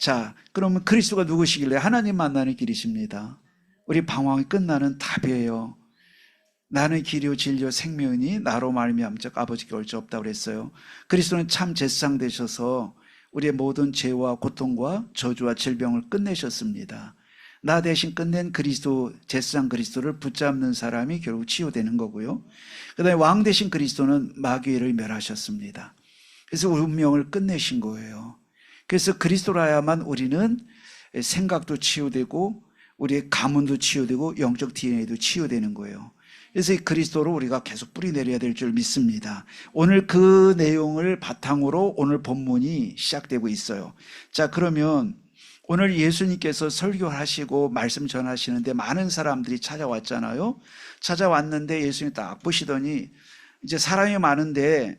자, 그러면 그리스도가 누구시길래? 하나님 만나는 길이십니다. 우리 방황이 끝나는 답이에요. 나는 길이요 진리요 생명이니 나로 말미암자 아버지께 올 수 없다고 그랬어요. 그리스도는 참 제사장 되셔서 우리의 모든 죄와 고통과 저주와 질병을 끝내셨습니다. 나 대신 끝낸 그리스도, 제사장 그리스도를 붙잡는 사람이 결국 치유되는 거고요. 그 다음에 왕 대신 그리스도는 마귀를 멸하셨습니다. 그래서 운명을 끝내신 거예요. 그래서 그리스도라야만 우리는 생각도 치유되고 우리의 가문도 치유되고 영적 DNA도 치유되는 거예요. 그래서 이 그리스도로 우리가 계속 뿌리내려야 될 줄 믿습니다. 오늘 그 내용을 바탕으로 오늘 본문이 시작되고 있어요. 자, 그러면 오늘 예수님께서 설교하시고 말씀 전하시는데 많은 사람들이 찾아왔잖아요. 찾아왔는데 예수님이 딱 보시더니 이제 사람이 많은데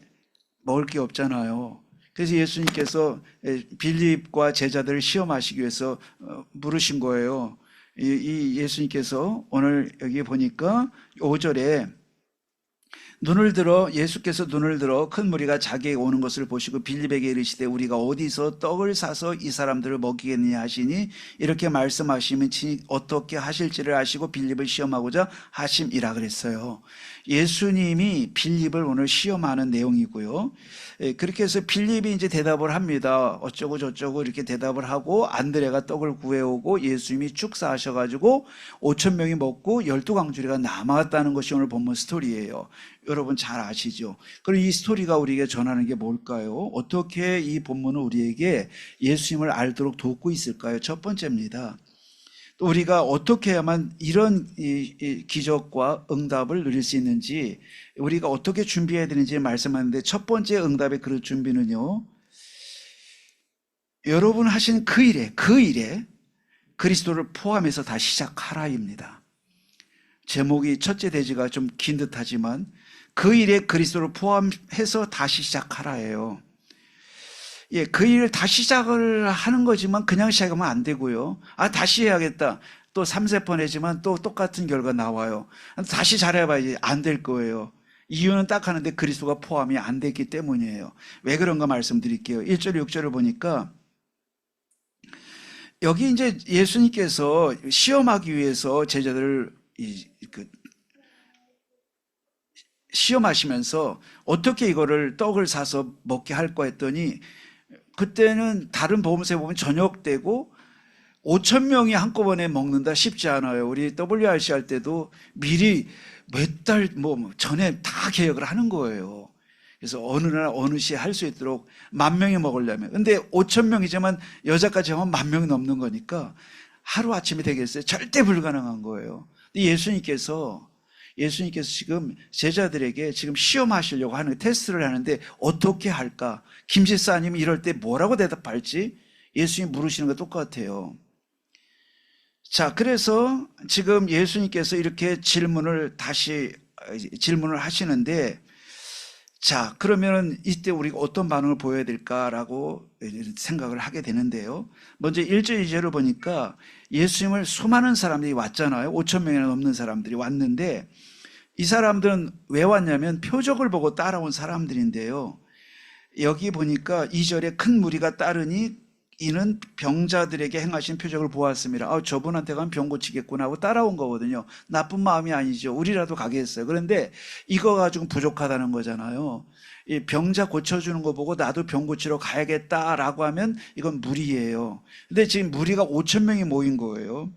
먹을 게 없잖아요. 그래서 예수님께서 빌립과 제자들을 시험하시기 위해서 물으신 거예요. 이 예수님께서 오늘 여기 보니까 5절에 예수께서 눈을 들어 큰 무리가 자기에게 오는 것을 보시고 빌립에게 이르시되 우리가 어디서 떡을 사서 이 사람들을 먹이겠느냐 하시니 이렇게 말씀하시면 어떻게 하실지를 아시고 빌립을 시험하고자 하심이라 그랬어요. 예수님이 빌립을 오늘 시험하는 내용이고요. 그렇게 해서 빌립이 이제 대답을 합니다. 어쩌고 저쩌고 이렇게 대답을 하고 안드레가 떡을 구해오고 예수님이 축사하셔가지고 5천 명이 먹고 12광주리가 남았다는 것이 오늘 본문 스토리예요. 여러분 잘 아시죠? 그럼 이 스토리가 우리에게 전하는 게 뭘까요? 어떻게 이 본문은 우리에게 예수님을 알도록 돕고 있을까요? 첫 번째입니다. 또 우리가 어떻게 해야만 이런 기적과 응답을 누릴 수 있는지 우리가 어떻게 준비해야 되는지 말씀하는데 첫 번째 응답의 그 준비는요. 여러분 하신 그 일에 그리스도를 포함해서 다 시작하라입니다. 제목이 첫째 대지가 좀 긴 듯하지만 그 일에 그리스도를 포함해서 다시 시작하라예요. 예, 그 일을 다시 시작을 하는 거지만 그냥 시작하면 안 되고요. 다시 해야겠다. 또 3세번 했지만 또 똑같은 결과 나와요. 다시 잘해봐야지 안 될 거예요. 이유는 딱 하는데 그리스도가 포함이 안 됐기 때문이에요. 왜 그런가 말씀드릴게요. 1절 6절을 보니까 여기 이제 예수님께서 시험하기 위해서 제자들을 시험하시면서 어떻게 이거를 떡을 사서 먹게 할까 했더니 그때는 다른 보험사에 보면 저녁 되고 5천 명이 한꺼번에 먹는다 쉽지 않아요. 우리 WRC 할 때도 미리 몇 달 전에 다 계획을 하는 거예요. 그래서 어느 날 어느 시에 할 수 있도록 10,000명이 먹으려면. 근데 5천 명이지만 여자까지 하면 10,000명이 넘는 거니까 하루아침에 되겠어요? 절대 불가능한 거예요. 예수님께서 지금 제자들에게 지금 시험하시려고 하는 테스트를 하는데 어떻게 할까? 김집사님이 이럴 때 뭐라고 대답할지 예수님 물으시는 거 똑같아요. 자, 그래서 지금 예수님께서 이렇게 질문을 하시는데 자, 그러면 이때 우리가 어떤 반응을 보여야 될까라고 생각을 하게 되는데요. 먼저 1절 2절을 보니까 예수님을 수많은 사람들이 왔잖아요. 5천 명이나 넘는 사람들이 왔는데 이 사람들은 왜 왔냐면 표적을 보고 따라온 사람들인데요. 여기 보니까 2절에 큰 무리가 따르니 이는 병자들에게 행하신 표적을 보았습니다. 저분한테 가면 병 고치겠구나 하고 따라온 거거든요. 나쁜 마음이 아니죠. 우리라도 가겠어요. 그런데 이거 가지고 부족하다는 거잖아요. 이 병자 고쳐주는 거 보고 나도 병 고치러 가야겠다라고 하면 이건 무리예요. 근데 지금 무리가 5천 명이 모인 거예요.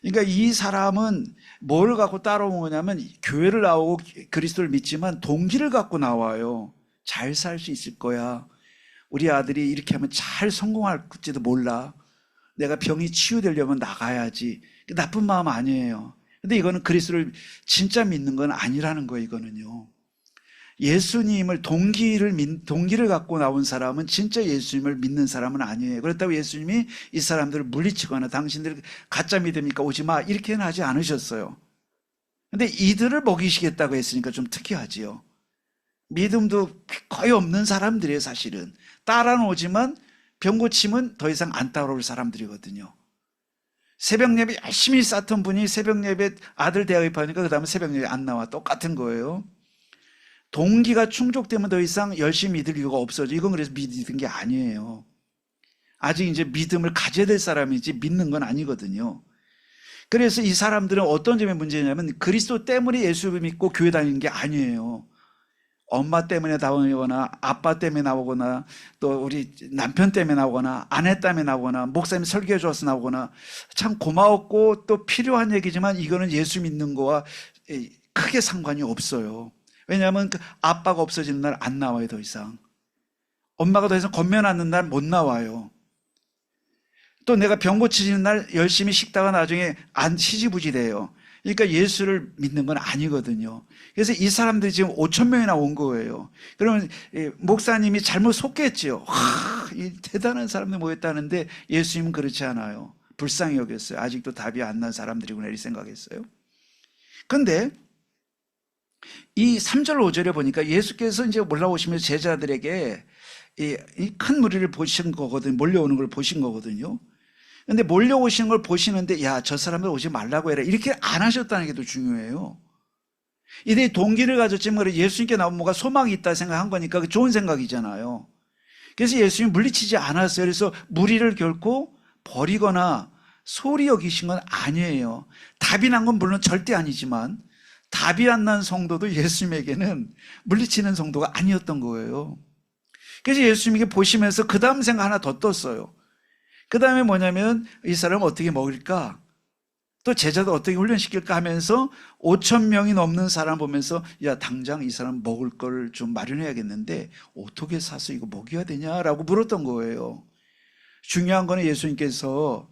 그러니까 이 사람은 뭘 갖고 따라온 거냐면 교회를 나오고 그리스도를 믿지만 동기를 갖고 나와요. 잘 살 수 있을 거야. 우리 아들이 이렇게 하면 잘 성공할지도 몰라. 내가 병이 치유되려면 나가야지. 나쁜 마음 아니에요. 근데 이거는 그리스도를 진짜 믿는 건 아니라는 거예요. 이거는요. 예수님을 동기를 갖고 나온 사람은 진짜 예수님을 믿는 사람은 아니에요. 그렇다고 예수님이 이 사람들을 물리치거나 당신들 가짜 믿으니까 오지 마 이렇게는 하지 않으셨어요. 근데 이들을 먹이시겠다고 했으니까 좀 특이하지요. 믿음도 거의 없는 사람들이에요. 사실은 따라는 오지만 병 고침은 더 이상 안 따라올 사람들이거든요. 새벽 예배 열심히 쌓던 분이 새벽 예배 아들 대학입하니까 그 다음에 새벽 예배 안 나와. 똑같은 거예요. 동기가 충족되면 더 이상 열심히 믿을 이유가 없어져. 이건 그래서 믿는 게 아니에요. 아직 이제 믿음을 가져야 될 사람이지 믿는 건 아니거든요. 그래서 이 사람들은 어떤 점에 문제냐면 그리스도 때문에 예수를 믿고 교회 다니는 게 아니에요. 엄마 때문에 나오거나 아빠 때문에 나오거나 또 우리 남편 때문에 나오거나 아내 때문에 나오거나 목사님 설교해 줘서 나오거나 참 고마웠고 또 필요한 얘기지만 이거는 예수 믿는 거와 크게 상관이 없어요. 왜냐하면 그 아빠가 없어지는 날 안 나와요. 더 이상 엄마가 더 이상 건면 앉는 날 못 나와요. 또 내가 병 고치는 날 열심히 식다가 나중에 안 시지부지 돼요. 그러니까 예수를 믿는 건 아니거든요. 그래서 이 사람들이 지금 5천 명이나 온 거예요. 그러면 목사님이 잘못 속겠죠. 이 대단한 사람들 모였다는데 예수님은 그렇지 않아요. 불쌍히 여겼어요. 아직도 답이 안 난 사람들이구나 이렇게 생각했어요. 근데 이 3절 5절에 보니까 예수께서 이제 올라오시면서 제자들에게 이 큰 무리를 보신 거거든요. 몰려오는 걸 보신 거거든요. 근데 몰려오시는 걸 보시는데 야, 저 사람들 오지 말라고 해라 이렇게 안 하셨다는 게 더 중요해요. 이들이 동기를 가졌지만 예수님께 나오면 뭐가 소망이 있다 생각한 거니까 좋은 생각이잖아요. 그래서 예수님이 물리치지 않았어요. 그래서 무리를 결코 버리거나 소홀히 여기신 건 아니에요. 답이 난 건 물론 절대 아니지만 답이 안 난 성도도 예수님에게는 물리치는 성도가 아니었던 거예요. 그래서 예수님에게 보시면서 그 다음 생각 하나 더 떴어요. 그 다음에 뭐냐면 이 사람은 어떻게 먹을까? 또 제자도 어떻게 훈련시킬까 하면서 5천 명이 넘는 사람 보면서 야, 당장 이 사람 먹을 걸 좀 마련해야겠는데 어떻게 사서 이거 먹여야 되냐라고 물었던 거예요. 중요한 거는 예수님께서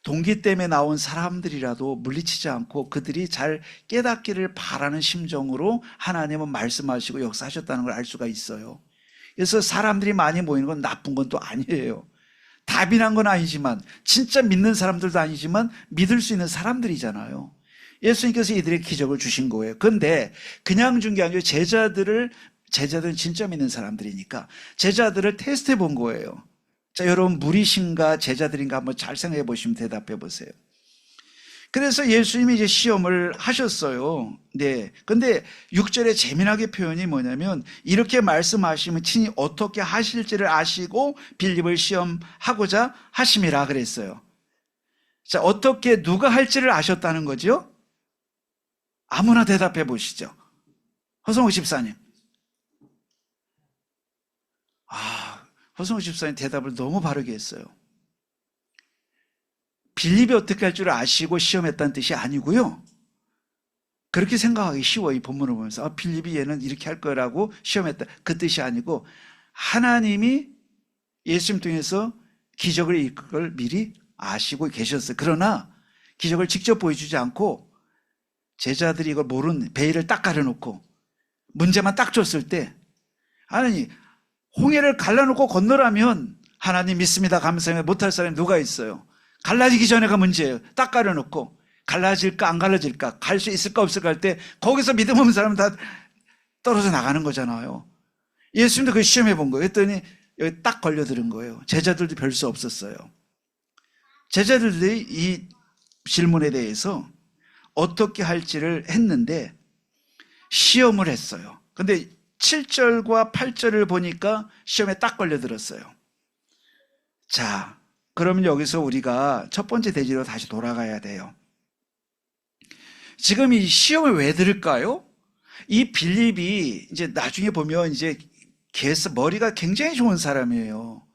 동기 때문에 나온 사람들이라도 물리치지 않고 그들이 잘 깨닫기를 바라는 심정으로 하나님은 말씀하시고 역사하셨다는 걸 알 수가 있어요. 그래서 사람들이 많이 모이는 건 나쁜 건 또 아니에요. 답이 난 건 아니지만 진짜 믿는 사람들도 아니지만 믿을 수 있는 사람들이잖아요. 예수님께서 이들에게 기적을 주신 거예요. 그런데 그냥 준 게 아니고 제자들은 진짜 믿는 사람들이니까 제자들을 테스트해 본 거예요. 자, 여러분 무리신가 제자들인가 한번 잘 생각해 보시면 대답해 보세요. 그래서 예수님이 이제 시험을 하셨어요. 네. 근데 6절에 재미나게 표현이 뭐냐면 이렇게 말씀하시면 친히 어떻게 하실지를 아시고 빌립을 시험하고자 하심이라 그랬어요. 자, 어떻게 누가 할지를 아셨다는 거죠? 아무나 대답해 보시죠. 허성우 집사님. 허성우 집사님 대답을 너무 바르게 했어요. 빌립이 어떻게 할 줄 아시고 시험했다는 뜻이 아니고요. 그렇게 생각하기 쉬워, 이 본문을 보면서. 빌립이 얘는 이렇게 할 거라고 시험했다. 그 뜻이 아니고 하나님이 예수님 통해서 기적을 이끌 걸 미리 아시고 계셨어요. 그러나 기적을 직접 보여주지 않고 제자들이 이걸 모르는 베일을 딱 가려놓고 문제만 딱 줬을 때 하나님 홍해를 갈라놓고 건너라면 하나님 믿습니다 감사합니다 못할 사람이 누가 있어요? 갈라지기 전에가 문제예요. 딱 가려놓고 갈라질까 안 갈라질까 갈 수 있을까 없을까 할 때 거기서 믿음 없는 사람은 다 떨어져 나가는 거잖아요. 예수님도 그 시험해 본 거예요. 했더니 여기 딱 걸려들은 거예요. 제자들도 별 수 없었어요. 제자들이 이 질문에 대해서 어떻게 할지를 했는데 시험을 했어요. 근데 7절과 8절을 보니까 시험에 딱 걸려들었어요. 자, 그러면 여기서 우리가 첫 번째 대지로 다시 돌아가야 돼요. 지금 이 시험을 왜 들을까요? 이 빌립이 이제 나중에 보면 이제 머리가 굉장히 좋은 사람이에요.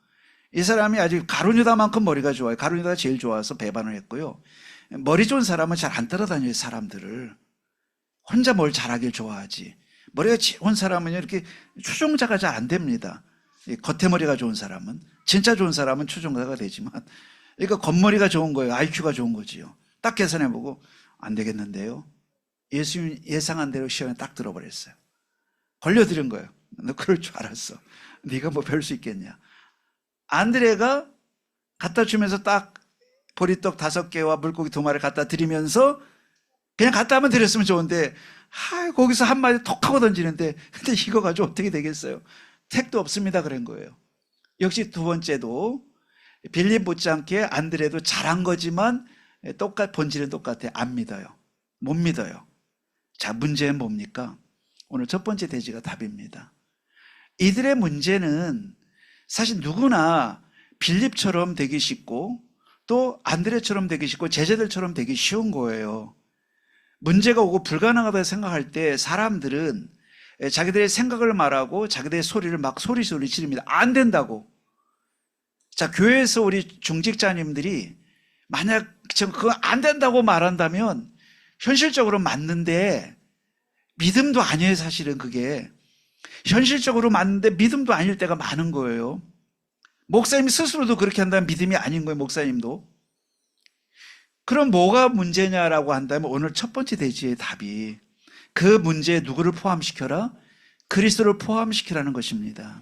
이 사람이 아주 가룟유다만큼 머리가 좋아요. 가룟유다가 제일 좋아서 배반을 했고요. 머리 좋은 사람은 잘 안 따라다녀요, 사람들을. 혼자 뭘 잘하길 좋아하지. 머리가 좋은 사람은 이렇게 추종자가 잘 안 됩니다. 겉에 머리가 좋은 사람은. 진짜 좋은 사람은 추종자가 되지만. 그러니까 겉머리가 좋은 거예요. IQ가 좋은 거지요. 딱 계산해보고 안 되겠는데요. 예수님 예상한 대로 시험에 딱 들어버렸어요. 걸려들은 거예요. 너 그럴 줄 알았어. 네가 뭐 별 수 있겠냐. 안드레가 갖다 주면서 딱 보리떡 5개와 물고기 2마리를 갖다 드리면서 그냥 갖다 하면 드렸으면 좋은데 거기서 한 마디 톡 하고 던지는데 근데 이거 가지고 어떻게 되겠어요. 택도 없습니다 그런 거예요. 역시 두 번째도 빌립 못지않게 안드레도 잘한 거지만 본질은 똑같아요. 안 믿어요. 못 믿어요. 자, 문제는 뭡니까? 오늘 첫 번째 대지가 답입니다. 이들의 문제는 사실 누구나 빌립처럼 되기 쉽고 또 안드레처럼 되기 쉽고 제자들처럼 되기 쉬운 거예요. 문제가 오고 불가능하다고 생각할 때 사람들은 자기들의 생각을 말하고 자기들의 소리를 막 소리 지릅니다. 안 된다고. 자, 교회에서 우리 중직자님들이 만약 그거 안 된다고 말한다면 현실적으로 맞는데 믿음도 아니에요. 사실은 그게 현실적으로 맞는데 믿음도 아닐 때가 많은 거예요. 목사님 스스로도 그렇게 한다면 믿음이 아닌 거예요. 목사님도. 그럼 뭐가 문제냐라고 한다면 오늘 첫 번째 대지의 답이 그 문제에 누구를 포함시켜라? 그리스도를 포함시키라는 것입니다.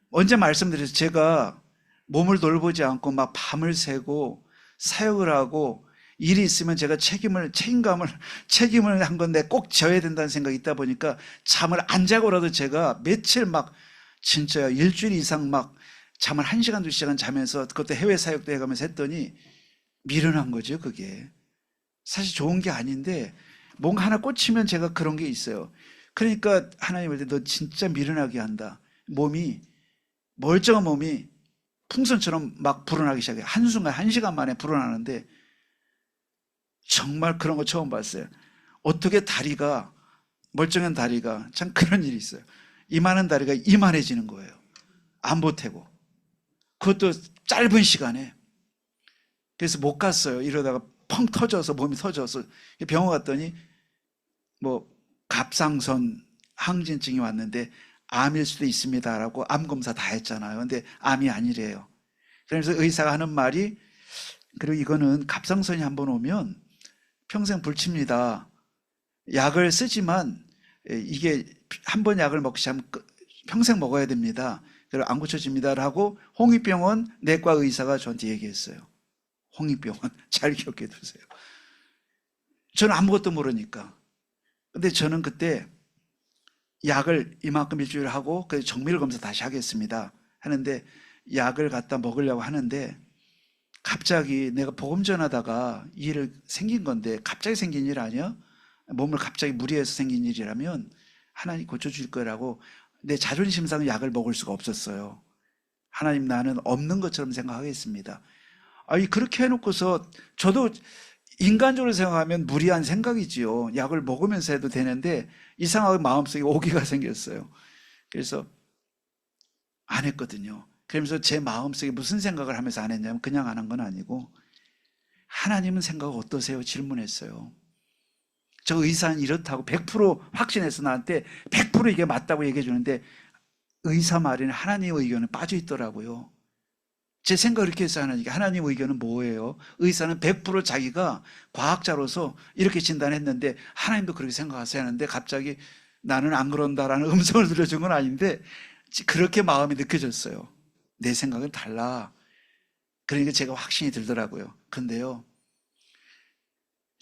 언제 말씀드렸어요. 제가 몸을 돌보지 않고 막 밤을 새고 사역을 하고 일이 있으면 제가 책임을 한 건데 꼭 져야 된다는 생각이 있다 보니까 잠을 안 자고라도 제가 며칠 막 진짜 일주일 이상 막 잠을 1시간, 2시간 자면서 그것도 해외 사역도 해가면서 했더니 미련한 거죠, 그게. 사실 좋은 게 아닌데 뭔가 하나 꽂히면 제가 그런 게 있어요. 그러니까 하나님 볼 때 너 진짜 미련하게 한다. 멀쩡한 몸이 풍선처럼 막 불어나기 시작해요. 한순간 1시간 만에 불어나는데 정말 그런 거 처음 봤어요. 어떻게 멀쩡한 다리가 참 그런 일이 있어요. 이만한 다리가 이만해지는 거예요. 안 보태고. 그것도 짧은 시간에. 그래서 못 갔어요. 이러다가 펑 터져서 몸이 터져서 병원 갔더니 갑상선 항진증이 왔는데 암일 수도 있습니다라고 암 검사 다 했잖아요. 근데 암이 아니래요. 그래서 의사가 하는 말이 그리고 이거는 갑상선이 한번 오면 평생 불칩니다. 약을 쓰지만 이게 한번 약을 먹지 않으면 평생 먹어야 됩니다. 그리고 안 고쳐집니다라고 홍익병원 내과 의사가 저한테 얘기했어요. 홍익병원 잘 기억해 두세요. 저는 아무것도 모르니까. 근데 저는 그때 약을 이만큼 일주일 하고 그래서 정밀 검사 다시 하겠습니다 하는데 약을 갖다 먹으려고 하는데 갑자기 내가 복음 전하다가 이 일을 생긴 건데 갑자기 생긴 일 아니야? 몸을 갑자기 무리해서 생긴 일이라면 하나님 고쳐줄 거라고 내 자존심상 약을 먹을 수가 없었어요. 하나님 나는 없는 것처럼 생각하겠습니다. 그렇게 해놓고서 저도 인간적으로 생각하면 무리한 생각이지요. 약을 먹으면서 해도 되는데 이상하게 마음속에 오기가 생겼어요. 그래서 안 했거든요. 그러면서 제 마음속에 무슨 생각을 하면서 안 했냐면 그냥 안 한 건 아니고 하나님은 생각 어떠세요? 질문했어요. 저 의사는 이렇다고 100% 확신해서 나한테 100% 이게 맞다고 얘기해 주는데 의사 말에는 하나님의 의견은 빠져 있더라고요. 제 생각을 이렇게 해서 하나니까 하나님 의견은 뭐예요? 의사는 100% 자기가 과학자로서 이렇게 진단했는데 하나님도 그렇게 생각하세요 하는데 갑자기 나는 안 그런다라는 음성을 들려준 건 아닌데 그렇게 마음이 느껴졌어요. 내 생각은 달라. 그러니까 제가 확신이 들더라고요. 근데요,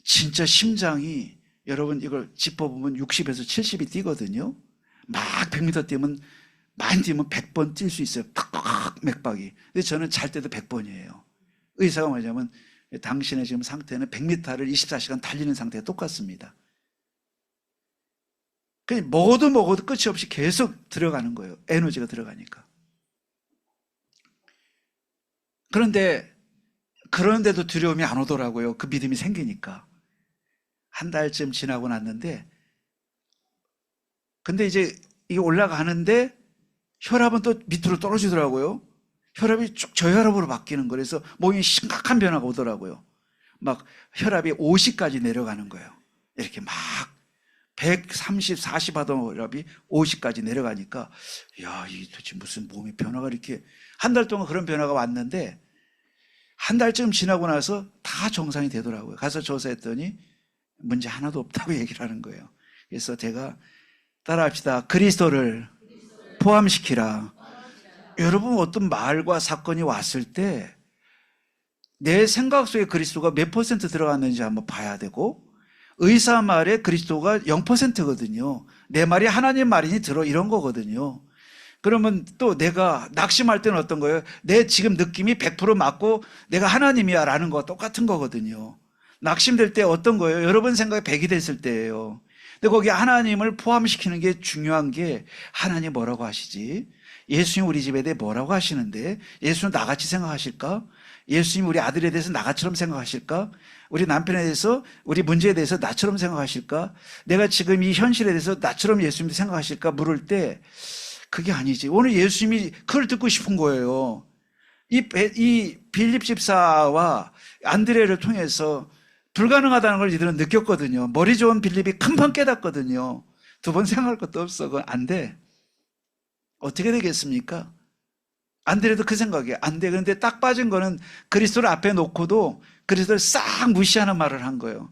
진짜 심장이 여러분 이걸 짚어보면 60에서 70이 뛰거든요. 막 100m 뛰면 많이 뛰면 100번 뛸 수 있어요. 탁탁 맥박이. 근데 저는 잘 때도 100번이에요. 의사가 뭐냐면 당신의 지금 상태는 100m를 24시간 달리는 상태가 똑같습니다. 그냥 먹어도 끝이 없이 계속 들어가는 거예요. 에너지가 들어가니까. 그런데도 두려움이 안 오더라고요. 그 믿음이 생기니까. 한 달쯤 지나고 났는데 근데 이제 이게 올라가는데 혈압은 또 밑으로 떨어지더라고요. 혈압이 쭉 저혈압으로 바뀌는 거예요. 그래서 몸이 심각한 변화가 오더라고요. 막 혈압이 50까지 내려가는 거예요. 이렇게 막 130, 40 하던 혈압이 50까지 내려가니까 야, 이 도대체 무슨 몸의 변화가 이렇게 한 달 동안 그런 변화가 왔는데 한 달쯤 지나고 나서 다 정상이 되더라고요. 가서 조사했더니 문제 하나도 없다고 얘기를 하는 거예요. 그래서 제가 따라합시다. 그리스도를 포함시키라. 여러분 어떤 말과 사건이 왔을 때 내 생각 속에 그리스도가 몇 % 들어갔는지 한번 봐야 되고 의사 말에 그리스도가 0%거든요. 내 말이 하나님 말이니 들어 이런 거거든요. 그러면 또 내가 낙심할 때는 어떤 거예요? 내 지금 느낌이 100% 맞고 내가 하나님이야 라는 거와 똑같은 거거든요. 낙심될 때 어떤 거예요? 여러분 생각이 100이 됐을 때예요. 근데 거기 하나님을 포함시키는 게 중요한 게 하나님 뭐라고 하시지? 예수님 우리 집에 대해 뭐라고 하시는데? 예수는 나같이 생각하실까? 예수님 우리 아들에 대해서 나같이처럼 생각하실까? 우리 남편에 대해서, 우리 문제에 대해서 나처럼 생각하실까? 내가 지금 이 현실에 대해서 나처럼 예수님도 생각하실까? 물을 때 그게 아니지. 오늘 예수님이 그걸 듣고 싶은 거예요. 이 빌립 집사와 안드레를 통해서 불가능하다는 걸 이들은 느꼈거든요. 머리 좋은 빌립이 금방 깨닫거든요. 두 번 생각할 것도 없어. 그건 안 돼. 어떻게 되겠습니까? 안드레도 그 생각이에요. 안 돼. 그런데 딱 빠진 거는 그리스도를 앞에 놓고도 그리스도를 싹 무시하는 말을 한 거예요.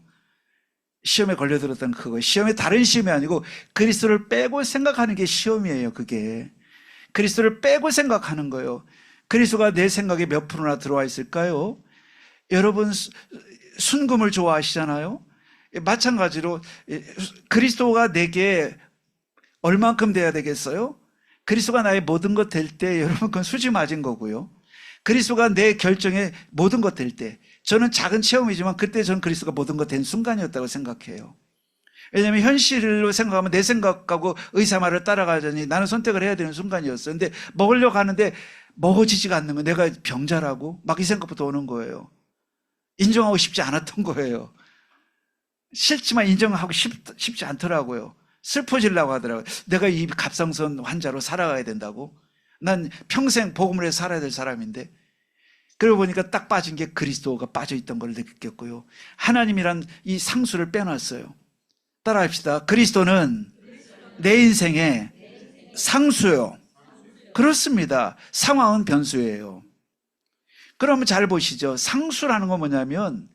시험에 걸려들었던 그거. 시험이 다른 시험이 아니고 그리스도를 빼고 생각하는 게 시험이에요. 그게. 그리스도를 빼고 생각하는 거예요. 그리스도가 내 생각에 몇 프로나 들어와 있을까요? 여러분 순금을 좋아하시잖아요. 마찬가지로 그리스도가 내게 얼만큼 돼야 되겠어요? 그리스도가 나의 모든 것 될 때 여러분 그건 수지 맞은 거고요. 그리스도가 내 결정에 모든 것 될 때, 저는 작은 체험이지만 그때 저는 그리스도가 모든 것 된 순간이었다고 생각해요. 왜냐하면 현실로 생각하면 내 생각하고 의사 말을 따라가자니 나는 선택을 해야 되는 순간이었어요. 근데 먹으려고 하는데 먹어지지가 않는 거예요. 내가 병자라고 막 이 생각부터 오는 거예요. 인정하고 싶지 않았던 거예요. 싫지만 인정하고 싶지 않더라고요. 슬퍼지려고 하더라고요. 내가 이 갑상선 환자로 살아가야 된다고? 난 평생 복음을 해서 살아야 될 사람인데. 그러고 보니까 딱 빠진 게 그리스도가 빠져있던 걸 느꼈고요. 하나님이란 이 상수를 빼놨어요. 따라합시다. 그리스도는 내 인생의 상수요. 그렇습니다. 상황은 변수예요. 그러면 잘 보시죠. 상수라는 건 뭐냐면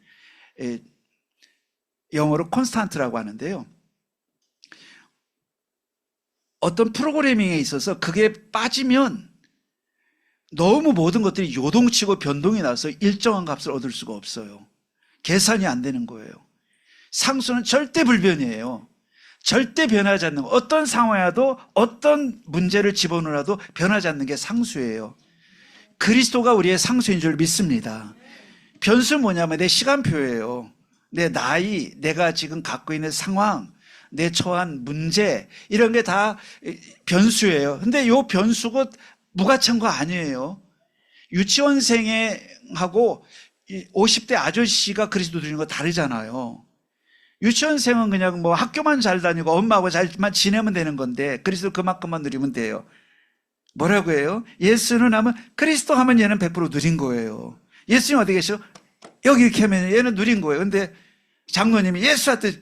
영어로 콘스탄트라고 하는데요. 어떤 프로그래밍에 있어서 그게 빠지면 너무 모든 것들이 요동치고 변동이 나서 일정한 값을 얻을 수가 없어요. 계산이 안 되는 거예요. 상수는 절대 불변이에요. 절대 변하지 않는 거. 어떤 상황에도 어떤 문제를 집어넣어도 변하지 않는 게 상수예요. 그리스도가 우리의 상수인 줄 믿습니다. 변수는 뭐냐면 내 시간표예요. 내 나이, 내가 지금 갖고 있는 상황, 내 처한 문제, 이런 게 다 변수예요. 근데 이 변수가 무가치한 거 아니에요. 유치원생하고 50대 아저씨가 그리스도인인 거 다르잖아요. 유치원생은 그냥 뭐 학교만 잘 다니고 엄마하고 잘만 지내면 되는 건데 그리스도 그만큼만 누리면 돼요. 뭐라고 해요? 예수는 하면 그리스도 하면 얘는 100% 누린 거예요. 예수님 어디 계셔? 여기 이렇게 하면 얘는 누린 거예요. 근데 장로님이 예수한테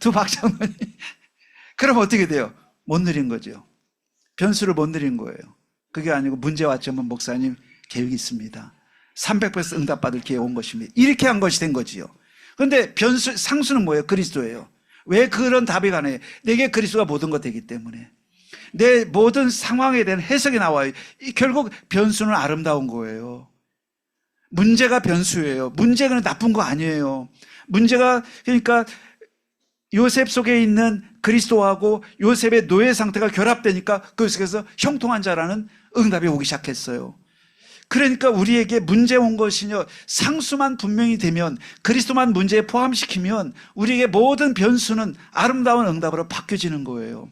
두 박장로님 그럼 어떻게 돼요? 못 누린 거죠. 변수를 못 누린 거예요. 그게 아니고 문제 왔지만 목사님 계획이 있습니다. 300% 응답받을 기회 온 것입니다. 이렇게 한 것이 된 거지요. 그런데 변수, 상수는 뭐예요? 그리스도예요. 왜 그런 답이 가능해요? 내게 그리스도가 모든 것 되기 때문에. 내 모든 상황에 대한 해석이 나와요. 결국 변수는 아름다운 거예요. 문제가 변수예요. 문제가 나쁜 거 아니에요. 문제가 그러니까 요셉 속에 있는 그리스도하고 요셉의 노예 상태가 결합되니까 그 속에서 형통한 자라는 응답이 오기 시작했어요. 그러니까 우리에게 문제 온 것이요 상수만 분명히 되면 그리스도만 문제에 포함시키면 우리에게 모든 변수는 아름다운 응답으로 바뀌어지는 거예요.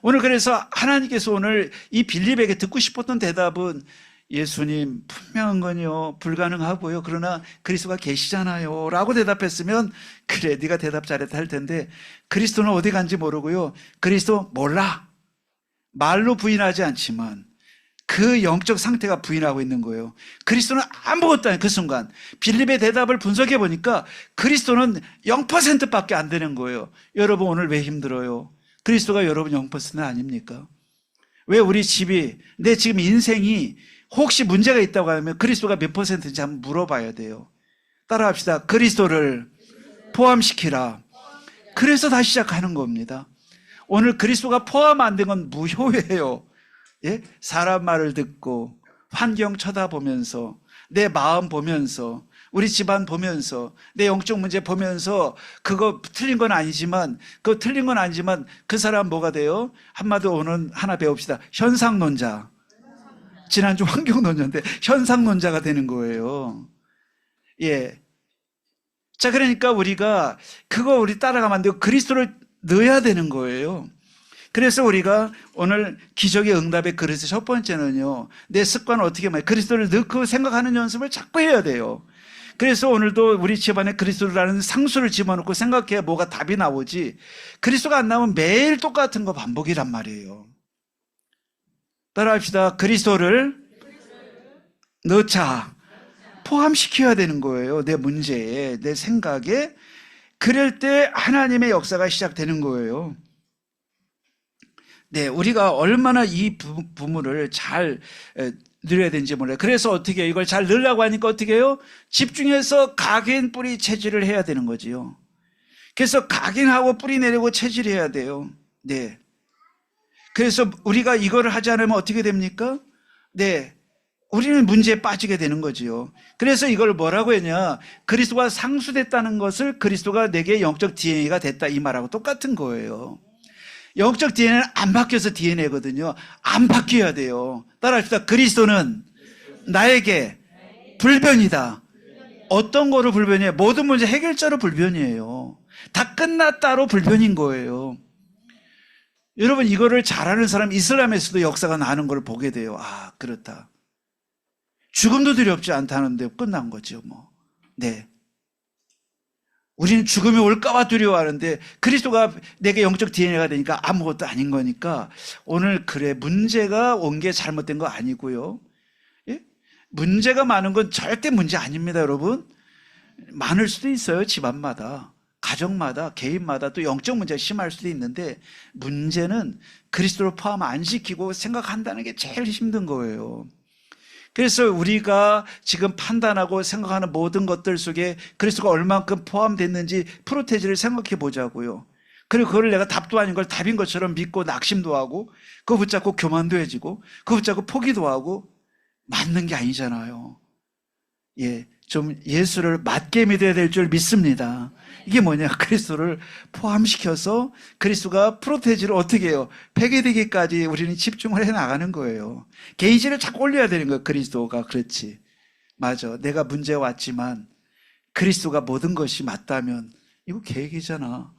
오늘 그래서 하나님께서 오늘 이 빌립에게 듣고 싶었던 대답은 예수님 분명한 건요 불가능하고요 그러나 그리스도가 계시잖아요 라고 대답했으면 그래 네가 대답 잘했다 할 텐데 그리스도는 어디 간지 모르고요 그리스도 몰라 말로 부인하지 않지만 그 영적 상태가 부인하고 있는 거예요. 그리스도는 아무것도 아니에요. 그 순간 빌립의 대답을 분석해 보니까 그리스도는 0%밖에 안 되는 거예요. 여러분 오늘 왜 힘들어요? 그리스도가 여러분 0%는 아닙니까? 왜 우리 집이 내 지금 인생이 혹시 문제가 있다고 하면 그리스도가 몇 %인지 한번 물어봐야 돼요. 따라합시다. 그리스도를 포함시키라. 그래서 다시 시작하는 겁니다. 오늘 그리스도가 포함 안 된 건 무효예요. 예? 사람 말을 듣고 환경 쳐다보면서 내 마음 보면서 우리 집안 보면서 내 영적 문제 보면서 그거 틀린 건 아니지만 그 사람 뭐가 돼요? 한마디로 오늘 하나 배웁시다. 현상론자. 지난주 환경론자인데 현상론자가 되는 거예요. 예. 자, 그러니까 우리가 그거 우리 따라가면 안 되고 그리스도를 넣어야 되는 거예요. 그래서 우리가 오늘 기적의 응답의 그릇의 첫 번째는요, 내 습관을 어떻게 말해 그리스도를 넣고 생각하는 연습을 자꾸 해야 돼요. 그래서 오늘도 우리 집안에 그리스도라는 상수를 집어넣고 생각해야 뭐가 답이 나오지, 그리스도가 안 나오면 매일 똑같은 거 반복이란 말이에요. 따라합시다. 그리스도를 넣자. 포함시켜야 되는 거예요. 내 문제에, 내 생각에. 그럴 때 하나님의 역사가 시작되는 거예요. 네, 우리가 얼마나 이 부분을 잘 누려야 되는지 몰라요. 그래서 어떻게 해요? 이걸 잘 넣으려고 하니까 어떻게 해요? 집중해서 각인 뿌리 체질을 해야 되는 거지요. 그래서 각인하고 뿌리 내리고 체질해야 돼요. 네. 그래서 우리가 이거를 하지 않으면 어떻게 됩니까? 네. 우리는 문제에 빠지게 되는 거지요. 그래서 이걸 뭐라고 했냐? 그리스도가 상수됐다는 것을 그리스도가 내게 영적 DNA가 됐다, 이 말하고 똑같은 거예요. 영적 DNA는 안 바뀌어서 DNA거든요. 안 바뀌어야 돼요. 따라합시다. 그리스도는 나에게 불변이다. 어떤 거로 불변이에요? 모든 문제 해결자로 불변이에요. 다 끝났다로 불변인 거예요. 여러분, 이거를 잘하는 사람, 이슬람에서도 역사가 나는 걸 보게 돼요. 아, 그렇다. 죽음도 두렵지 않다는데 끝난 거죠, 뭐. 네. 우리는 죽음이 올까봐 두려워하는데 그리스도가 내게 영적 DNA가 되니까 아무것도 아닌 거니까, 오늘 그래, 문제가 온 게 잘못된 거 아니고요. 예? 문제가 많은 건 절대 문제 아닙니다, 여러분. 많을 수도 있어요. 집안마다, 가정마다, 개인마다 또 영적 문제가 심할 수도 있는데, 문제는 그리스도를 포함 안 시키고 생각한다는 게 제일 힘든 거예요. 그래서 우리가 지금 판단하고 생각하는 모든 것들 속에 그리스도가 얼만큼 포함됐는지 프로테지를 생각해 보자고요. 그리고 그걸 내가 답도 아닌 걸 답인 것처럼 믿고 낙심도 하고, 그거 붙잡고 교만도 해지고, 그거 붙잡고 포기도 하고, 맞는 게 아니잖아요. 예, 좀 예수를 맞게 믿어야 될 줄 믿습니다. 이게 뭐냐? 그리스도를 포함시켜서 그리스도가 프로테지를 어떻게 해요? 폐기되기까지 우리는 집중을 해 나가는 거예요. 게이지를 자꾸 올려야 되는 거예요. 그리스도가. 그렇지. 맞아. 내가 문제 왔지만 그리스도가 모든 것이 맞다면 이거 계획이잖아.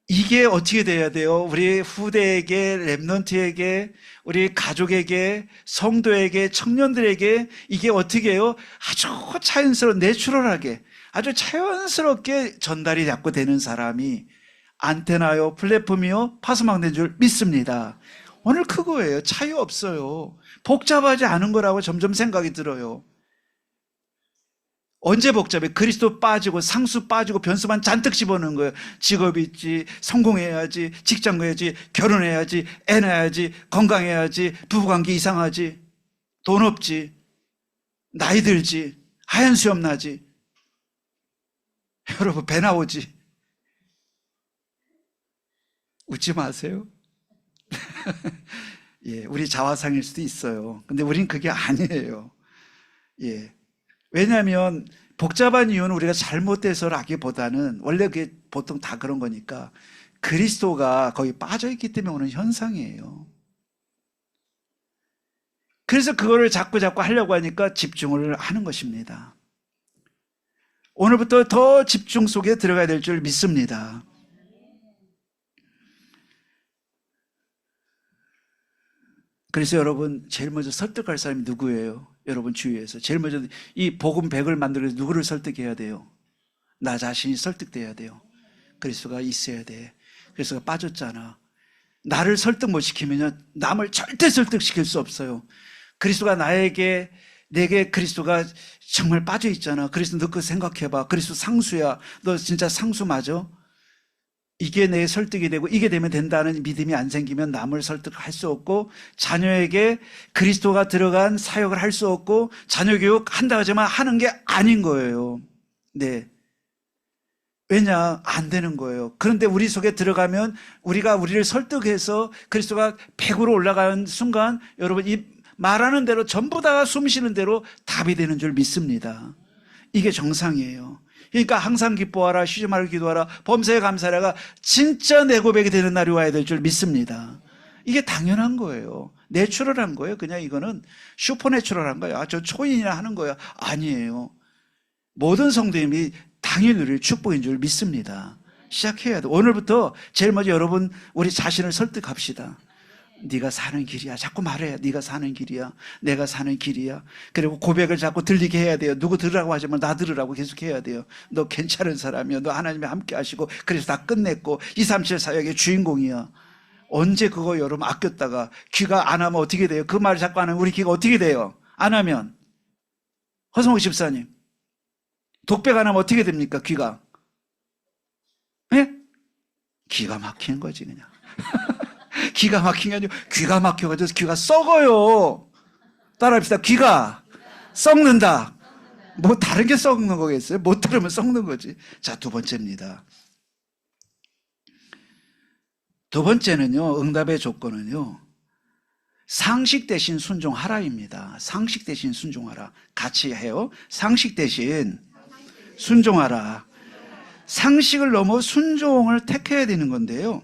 이게 어떻게 돼야 돼요? 우리 후대에게, 랩넌트에게, 우리 가족에게, 성도에게, 청년들에게 이게 어떻게 해요? 아주 자연스러운, 내추럴하게, 아주 자연스럽게 전달이 자꾸 되는 사람이 안테나요, 플랫폼이요, 파수망된 줄 믿습니다. 오늘 그거예요. 차이 없어요. 복잡하지 않은 거라고 점점 생각이 들어요. 언제 복잡해? 그리스도 빠지고 상수 빠지고 변수만 잔뜩 집어넣는 거예요. 직업 있지, 성공해야지, 직장 가야지, 결혼해야지, 애 낳아야지, 건강해야지, 부부관계 이상하지, 돈 없지, 나이 들지, 하얀 수염 나지, 여러분 배 나오지. 웃지 마세요. 예, 우리 자화상일 수도 있어요. 근데 우린 그게 아니에요. 예. 왜냐하면 복잡한 이유는 우리가 잘못돼서라기보다는 원래 그게 보통 다 그런 거니까 그리스도가 거기 빠져있기 때문에 오는 현상이에요. 그래서 그거를 자꾸 하려고 하니까 집중을 하는 것입니다. 오늘부터 더 집중 속에 들어가야 될 줄 믿습니다. 그래서 여러분, 제일 먼저 설득할 사람이 누구예요? 여러분 주위에서 제일 먼저 이 복음 100을 만들기 위해서 누구를 설득해야 돼요? 나 자신이 설득돼야 돼요. 그리스도가 있어야 돼. 그리스도가 빠졌잖아. 나를 설득 못 시키면 남을 절대 설득시킬 수 없어요. 그리스도가 내게 그리스도가 정말 빠져 있잖아. 그리스도 너 그거 생각해봐. 그리스도 상수야. 너 진짜 상수 맞아? 이게 내 설득이 되고 이게 되면 된다는 믿음이 안 생기면 남을 설득할 수 없고, 자녀에게 그리스도가 들어간 사역을 할 수 없고, 자녀 교육 한다 하지만 하는 게 아닌 거예요. 네. 왜냐? 안 되는 거예요. 그런데 우리 속에 들어가면 우리가 우리를 설득해서 그리스도가 100으로 올라가는 순간 여러분, 이 말하는 대로 전부 다 숨 쉬는 대로 답이 되는 줄 믿습니다. 이게 정상이에요. 그러니까 항상 기뻐하라, 쉬지 말고 기도하라, 범사에 감사하라가 진짜 내 고백이 되는 날이 와야 될 줄 믿습니다. 이게 당연한 거예요. 내추럴한 거예요. 그냥 이거는 슈퍼내추럴한 거예요. 아, 저 초인이나 하는 거야. 아니에요. 모든 성도님이 당연히 누릴 축복인 줄 믿습니다. 시작해야 돼. 오늘부터 제일 먼저 여러분 우리 자신을 설득합시다. 네가 사는 길이야. 자꾸 말해. 네가 사는 길이야. 내가 사는 길이야. 그리고 고백을 자꾸 들리게 해야 돼요. 누구 들으라고 하지 말고 나 들으라고 계속 해야 돼요. 너 괜찮은 사람이야. 너 하나님이 함께 하시고 그래서 다 끝냈고 237 사역의 주인공이야. 언제 그거 여러분 아꼈다가 귀가 안 하면 어떻게 돼요? 그 말을 자꾸 안 하면 우리 귀가 어떻게 돼요? 안 하면. 허성욱 집사님. 독백 안 하면 어떻게 됩니까? 귀가. 예? 기가 막히는 거지 그냥. 기가 막힌 게 아니고 귀가 막혀가지고 귀가 썩어요. 따라합시다. 귀가 썩는다. 뭐 다른 게 썩는 거겠어요? 못 들으면 썩는 거지. 자, 두 번째입니다. 두 번째는요, 응답의 조건은요, 상식 대신 순종하라입니다. 상식 대신 순종하라. 같이 해요. 상식 대신 순종하라. 상식을 넘어 순종을 택해야 되는 건데요.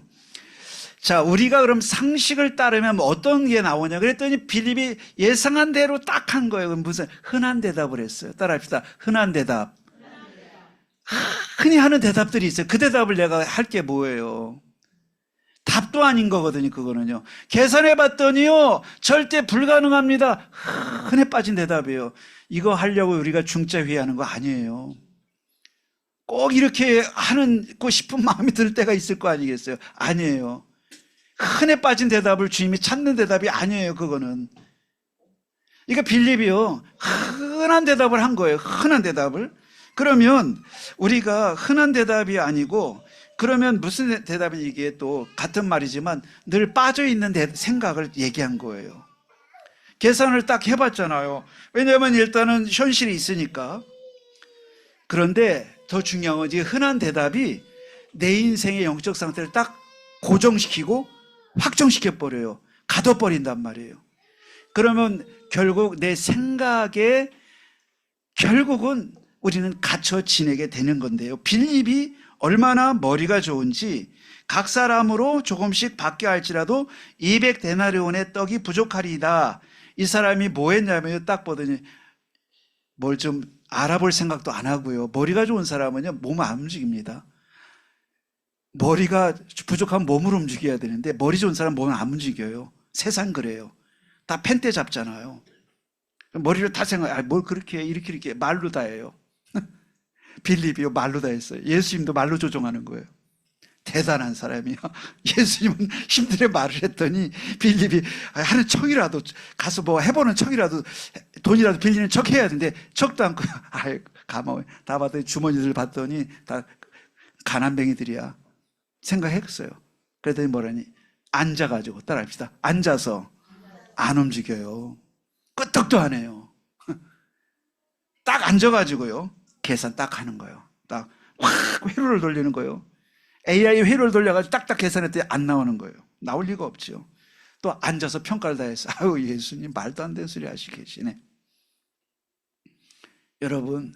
자, 우리가 그럼 상식을 따르면 어떤 게 나오냐 그랬더니 빌립이 예상한 대로 딱 한 거예요. 무슨 흔한 대답을 했어요. 따라합시다. 흔한 대답. 흔히 하는 대답들이 있어요. 그 대답을 내가 할 게 뭐예요? 답도 아닌 거거든요. 그거는요. 계산해 봤더니요, 절대 불가능합니다. 흔해 빠진 대답이에요. 이거 하려고 우리가 중짜회의하는 거 아니에요. 꼭 이렇게 하고 싶은 마음이 들 때가 있을 거 아니겠어요? 아니에요. 흔해 빠진 대답을 주님이 찾는 대답이 아니에요. 그거는. 그러니까 빌립이요, 흔한 대답을 한 거예요. 흔한 대답을. 그러면 우리가 흔한 대답이 아니고, 그러면 무슨 대답이 이게 또 같은 말이지만 늘 빠져있는 생각을 얘기한 거예요. 계산을 딱 해봤잖아요. 왜냐하면 일단은 현실이 있으니까. 그런데 더 중요한 건 이제 흔한 대답이 내 인생의 영적 상태를 딱 고정시키고 확정시켜버려요. 가둬버린단 말이에요. 그러면 결국 내 생각에 결국은 우리는 갇혀 지내게 되는 건데요. 빌립이 얼마나 머리가 좋은지 각 사람으로 조금씩 받게 할지라도 200데나리온의 떡이 부족하리이다. 이 사람이 뭐 했냐면 딱 보더니 뭘 좀 알아볼 생각도 안 하고요. 머리가 좋은 사람은요, 몸을 안 움직입니다. 머리가 부족하면 몸을 움직여야 되는데 머리 좋은 사람은 몸을 안 움직여요. 세상 그래요. 다 펜대 잡잖아요. 머리를 다 생각해. 뭘 그렇게 해. 이렇게 말로 다 해요. 빌립이요, 말로 다 했어요. 예수님도 말로 조종하는 거예요. 대단한 사람이요. 예수님은 힘들게 말을 했더니 빌립이 하는 척이라도 가서 뭐 해보는 척이라도 돈이라도 빌리는 척 해야 되는데 척도 않고 가만히 다 봤더니 주머니들 봤더니 다 가난뱅이들이야. 생각했어요. 그랬더니 뭐라니? 앉아가지고 따라합시다. 앉아서 안 움직여요. 끄떡도 안 해요. 딱 앉아가지고요. 계산 딱 하는 거예요. 딱 확 회로를 돌리는 거예요. AI 회로를 돌려가지고 딱딱 계산했더니 안 나오는 거예요. 나올 리가 없죠. 또 앉아서 평가를 다 했어. 아유, 예수님 말도 안 되는 소리 하시고 계시네. 여러분,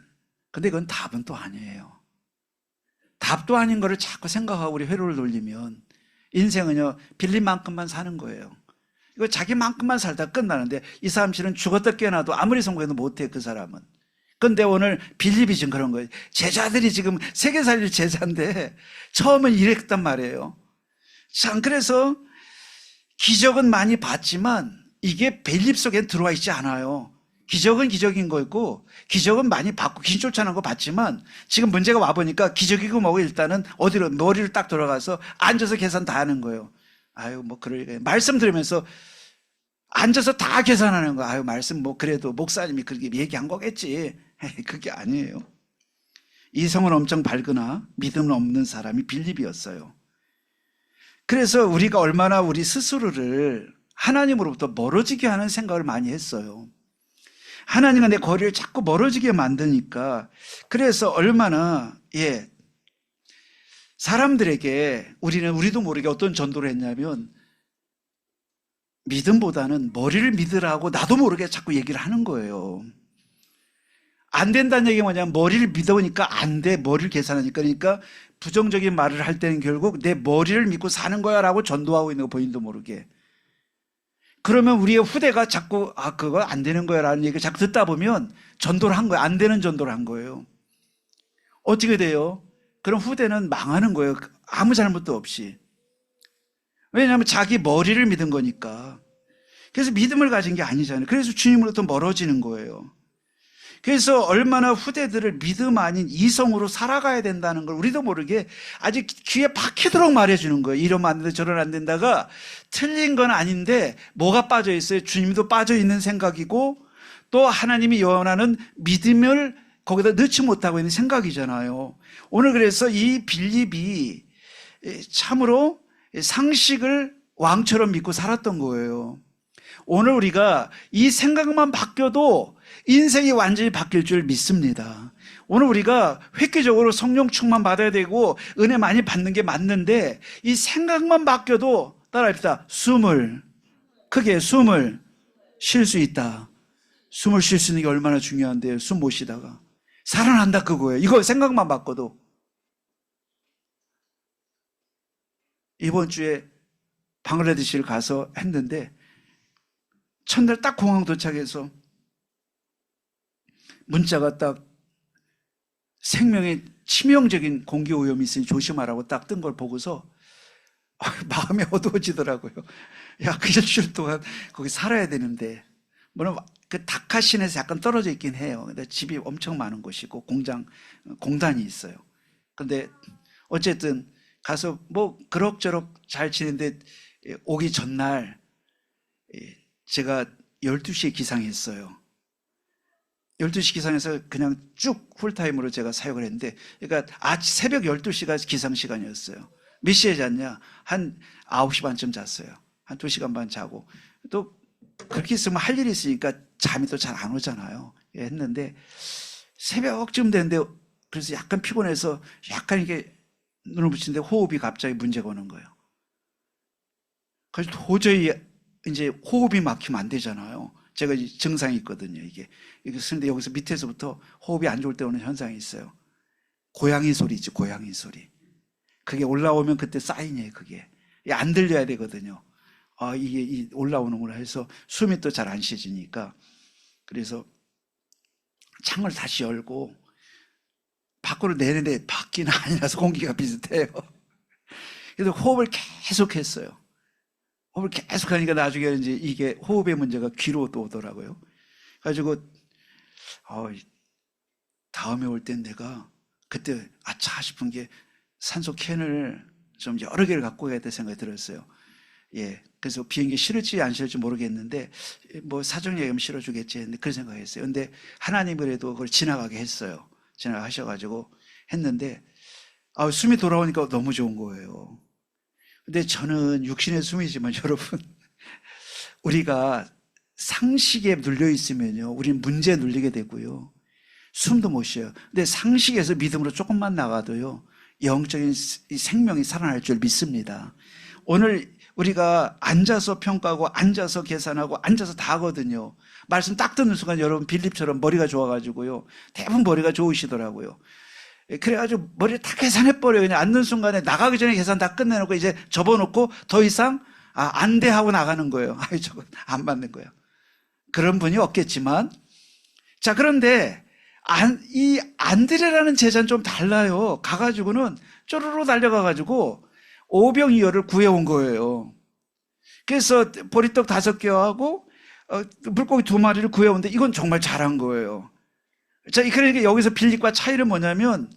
근데 그건 답은 또 아니에요. 답도 아닌 거를 자꾸 생각하고 우리 회로를 돌리면 인생은요, 빌린 만큼만 사는 거예요. 이거 자기만큼만 살다 끝나는데 이 사람 실은 죽었다 깨어나도 아무리 성공해도 못해, 그 사람은. 근데 오늘 빌립이 지금 그런 거예요. 제자들이 지금 세계 살릴 제자인데 처음은 이랬단 말이에요. 참, 그래서 기적은 많이 봤지만 이게 빌립 속에 들어와 있지 않아요. 기적은 기적인 거고 기적은 많이 봤고 귀신 쫓아내는 거 봤지만 지금 문제가 와보니까 기적이고 뭐고 일단은 어디로 머리를 딱 돌아가서 앉아서 계산 다 하는 거예요. 아유, 뭐 그러니까 말씀 들으면서 앉아서 다 계산하는 거. 아유, 말씀 뭐 그래도 목사님이 그렇게 얘기한 거겠지. 그게 아니에요. 이성은 엄청 밝으나 믿음 없는 사람이 빌립이었어요. 그래서 우리가 얼마나 우리 스스로를 하나님으로부터 멀어지게 하는 생각을 많이 했어요. 하나님과 내 거리를 자꾸 멀어지게 만드니까. 그래서 얼마나 사람들에게 우리도 모르게 어떤 전도를 했냐면 믿음보다는 머리를 믿으라고 나도 모르게 자꾸 얘기를 하는 거예요. 안 된다는 얘기가 뭐냐면 머리를 믿어보니까 안 돼. 머리를 계산하니까. 그러니까 부정적인 말을 할 때는 결국 내 머리를 믿고 사는 거야 라고 전도하고 있는 거 본인도 모르게. 그러면 우리의 후대가 자꾸 그거 안 되는 거야 라는 얘기를 자꾸 듣다 보면 전도를 한 거예요. 안 되는 전도를 한 거예요. 어떻게 돼요? 그럼 후대는 망하는 거예요. 아무 잘못도 없이. 왜냐하면 자기 머리를 믿은 거니까. 그래서 믿음을 가진 게 아니잖아요. 그래서 주님으로부터 멀어지는 거예요. 그래서 얼마나 후대들을 믿음 아닌 이성으로 살아가야 된다는 걸 우리도 모르게 아직 귀에 박히도록 말해주는 거예요. 이러면 안 된다, 저러면 안 된다가 틀린 건 아닌데 뭐가 빠져 있어요? 주님도 빠져 있는 생각이고 또 하나님이 원하는 믿음을 거기다 넣지 못하고 있는 생각이잖아요. 오늘 그래서 이 빌립이 참으로 상식을 왕처럼 믿고 살았던 거예요. 오늘 우리가 이 생각만 바뀌어도 인생이 완전히 바뀔 줄 믿습니다. 오늘 우리가 획기적으로 성령 충만 받아야 되고 은혜 많이 받는 게 맞는데 이 생각만 바뀌어도 따라합시다. 크게 숨을 쉴 수 있다. 숨을 쉴 수 있는 게 얼마나 중요한데요. 숨 못 쉬다가 살아난다 그거예요. 이거 생각만 바꿔도. 이번 주에 방글라데시를 가서 했는데 첫날 딱 공항 도착해서 문자가 딱 생명에 치명적인 공기 오염이 있으니 조심하라고 딱 뜬 걸 보고서 마음이 어두워지더라고요. 야, 그 일주일 동안 거기 살아야 되는데. 물론 그 다카신에서 약간 떨어져 있긴 해요. 근데 집이 엄청 많은 곳이고 공단이 있어요. 근데 어쨌든 가서 뭐 그럭저럭 잘 지냈는데 오기 전날 제가 12시에 기상했어요. 12시 기상해서 그냥 쭉 풀타임으로 제가 사역을 했는데, 그러니까 새벽 12시가 기상 시간이었어요. 몇 시에 잤냐? 한 9시 반쯤 잤어요. 한 2시간 반 자고. 또 그렇게 있으면 할 일이 있으니까 잠이 또 잘 안 오잖아요. 했는데 새벽쯤 됐는데 그래서 약간 피곤해서 약간 이렇게 눈을 붙이는데 호흡이 갑자기 문제가 오는 거예요. 그래서 도저히 이제 호흡이 막히면 안 되잖아요. 제가 증상이 있거든요. 이게 그런데 여기서 밑에서부터 호흡이 안 좋을 때 오는 현상이 있어요. 고양이 소리지, 고양이 소리. 그게 올라오면 그때 사인이에요. 그게 안 들려야 되거든요. 이게 올라오는구나 해서 숨이 또 잘 안 쉬어지니까. 그래서 창을 다시 열고 밖으로 내는데 밖이는 아니라서 공기가 비슷해요. 그래서 호흡을 계속 했어요. 호흡을 계속 하니까 나중에 이제 이게 호흡의 문제가 귀로 또 오더라고요. 그래가지고 다음에 올 땐 내가 그때 아차 싶은 게 산소 캔을 좀 여러 개를 갖고 가야 될 생각이 들었어요. 예. 그래서 비행기 실을지 안 실을지 모르겠는데 뭐 사정 얘기하면 실어주겠지 했는데 그런 생각했어요. 근데 하나님 그래도 그걸 지나가게 했어요. 지나가셔가지고 했는데 숨이 돌아오니까 너무 좋은 거예요. 근데 저는 육신의 숨이지만 여러분, 우리가 상식에 눌려 있으면요, 우리는 문제에 눌리게 되고요, 숨도 못 쉬어요. 근데 상식에서 믿음으로 조금만 나가도요, 영적인 생명이 살아날 줄 믿습니다. 오늘 우리가 앉아서 평가하고 앉아서 계산하고 앉아서 다 하거든요. 말씀 딱 듣는 순간 여러분 빌립처럼 머리가 좋아가지고요, 대부분 머리가 좋으시더라고요. 그래가지고 머리를 다 계산해버려요. 그냥 앉는 순간에 나가기 전에 계산 다 끝내놓고 이제 접어놓고 더 이상 안 돼 하고 나가는 거예요. 저거 안 맞는 거예요. 그런 분이 없겠지만, 자, 그런데 이 안드레라는 제자는 좀 달라요. 가가지고는 쪼르르 달려가가지고 오병이어를 구해온 거예요. 그래서 보리떡 5개하고 물고기 2마리를 구해오는데 이건 정말 잘한 거예요. 자, 그러니까 여기서 빌립과 차이는 뭐냐면,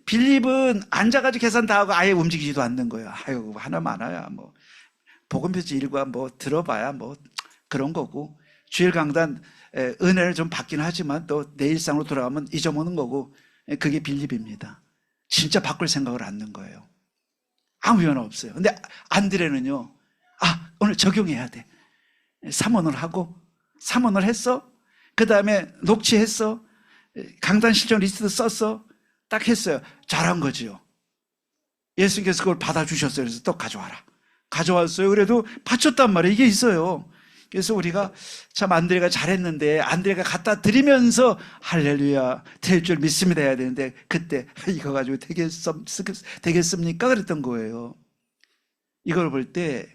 빌립은 앉아가지고 계산 다 하고 아예 움직이지도 않는 거예요. 하나 많아야 뭐 복음표지 일과 뭐 들어봐야 뭐 그런 거고, 주일 강단 은혜를 좀 받긴 하지만 또 내 일상으로 돌아가면 잊어먹는 거고, 그게 빌립입니다. 진짜 바꿀 생각을 않는 거예요. 아무 변화 없어요. 근데 안드레는요, 오늘 적용해야 돼. 삼원을 하고, 삼원을 했어. 그 다음에 녹취했어. 강단 실전 리스트 썼어. 딱 했어요. 잘한 거지요. 예수님께서 그걸 받아주셨어요. 그래서 또 가져와라. 가져왔어요. 그래도 바쳤단 말이에요. 이게 있어요. 그래서 우리가 참 안드레가 잘했는데, 안드레가 갖다 드리면서 할렐루야 될 줄 믿습니다 해야 되는데, 그때 이거 가지고 되겠습니까? 그랬던 거예요. 이걸 볼 때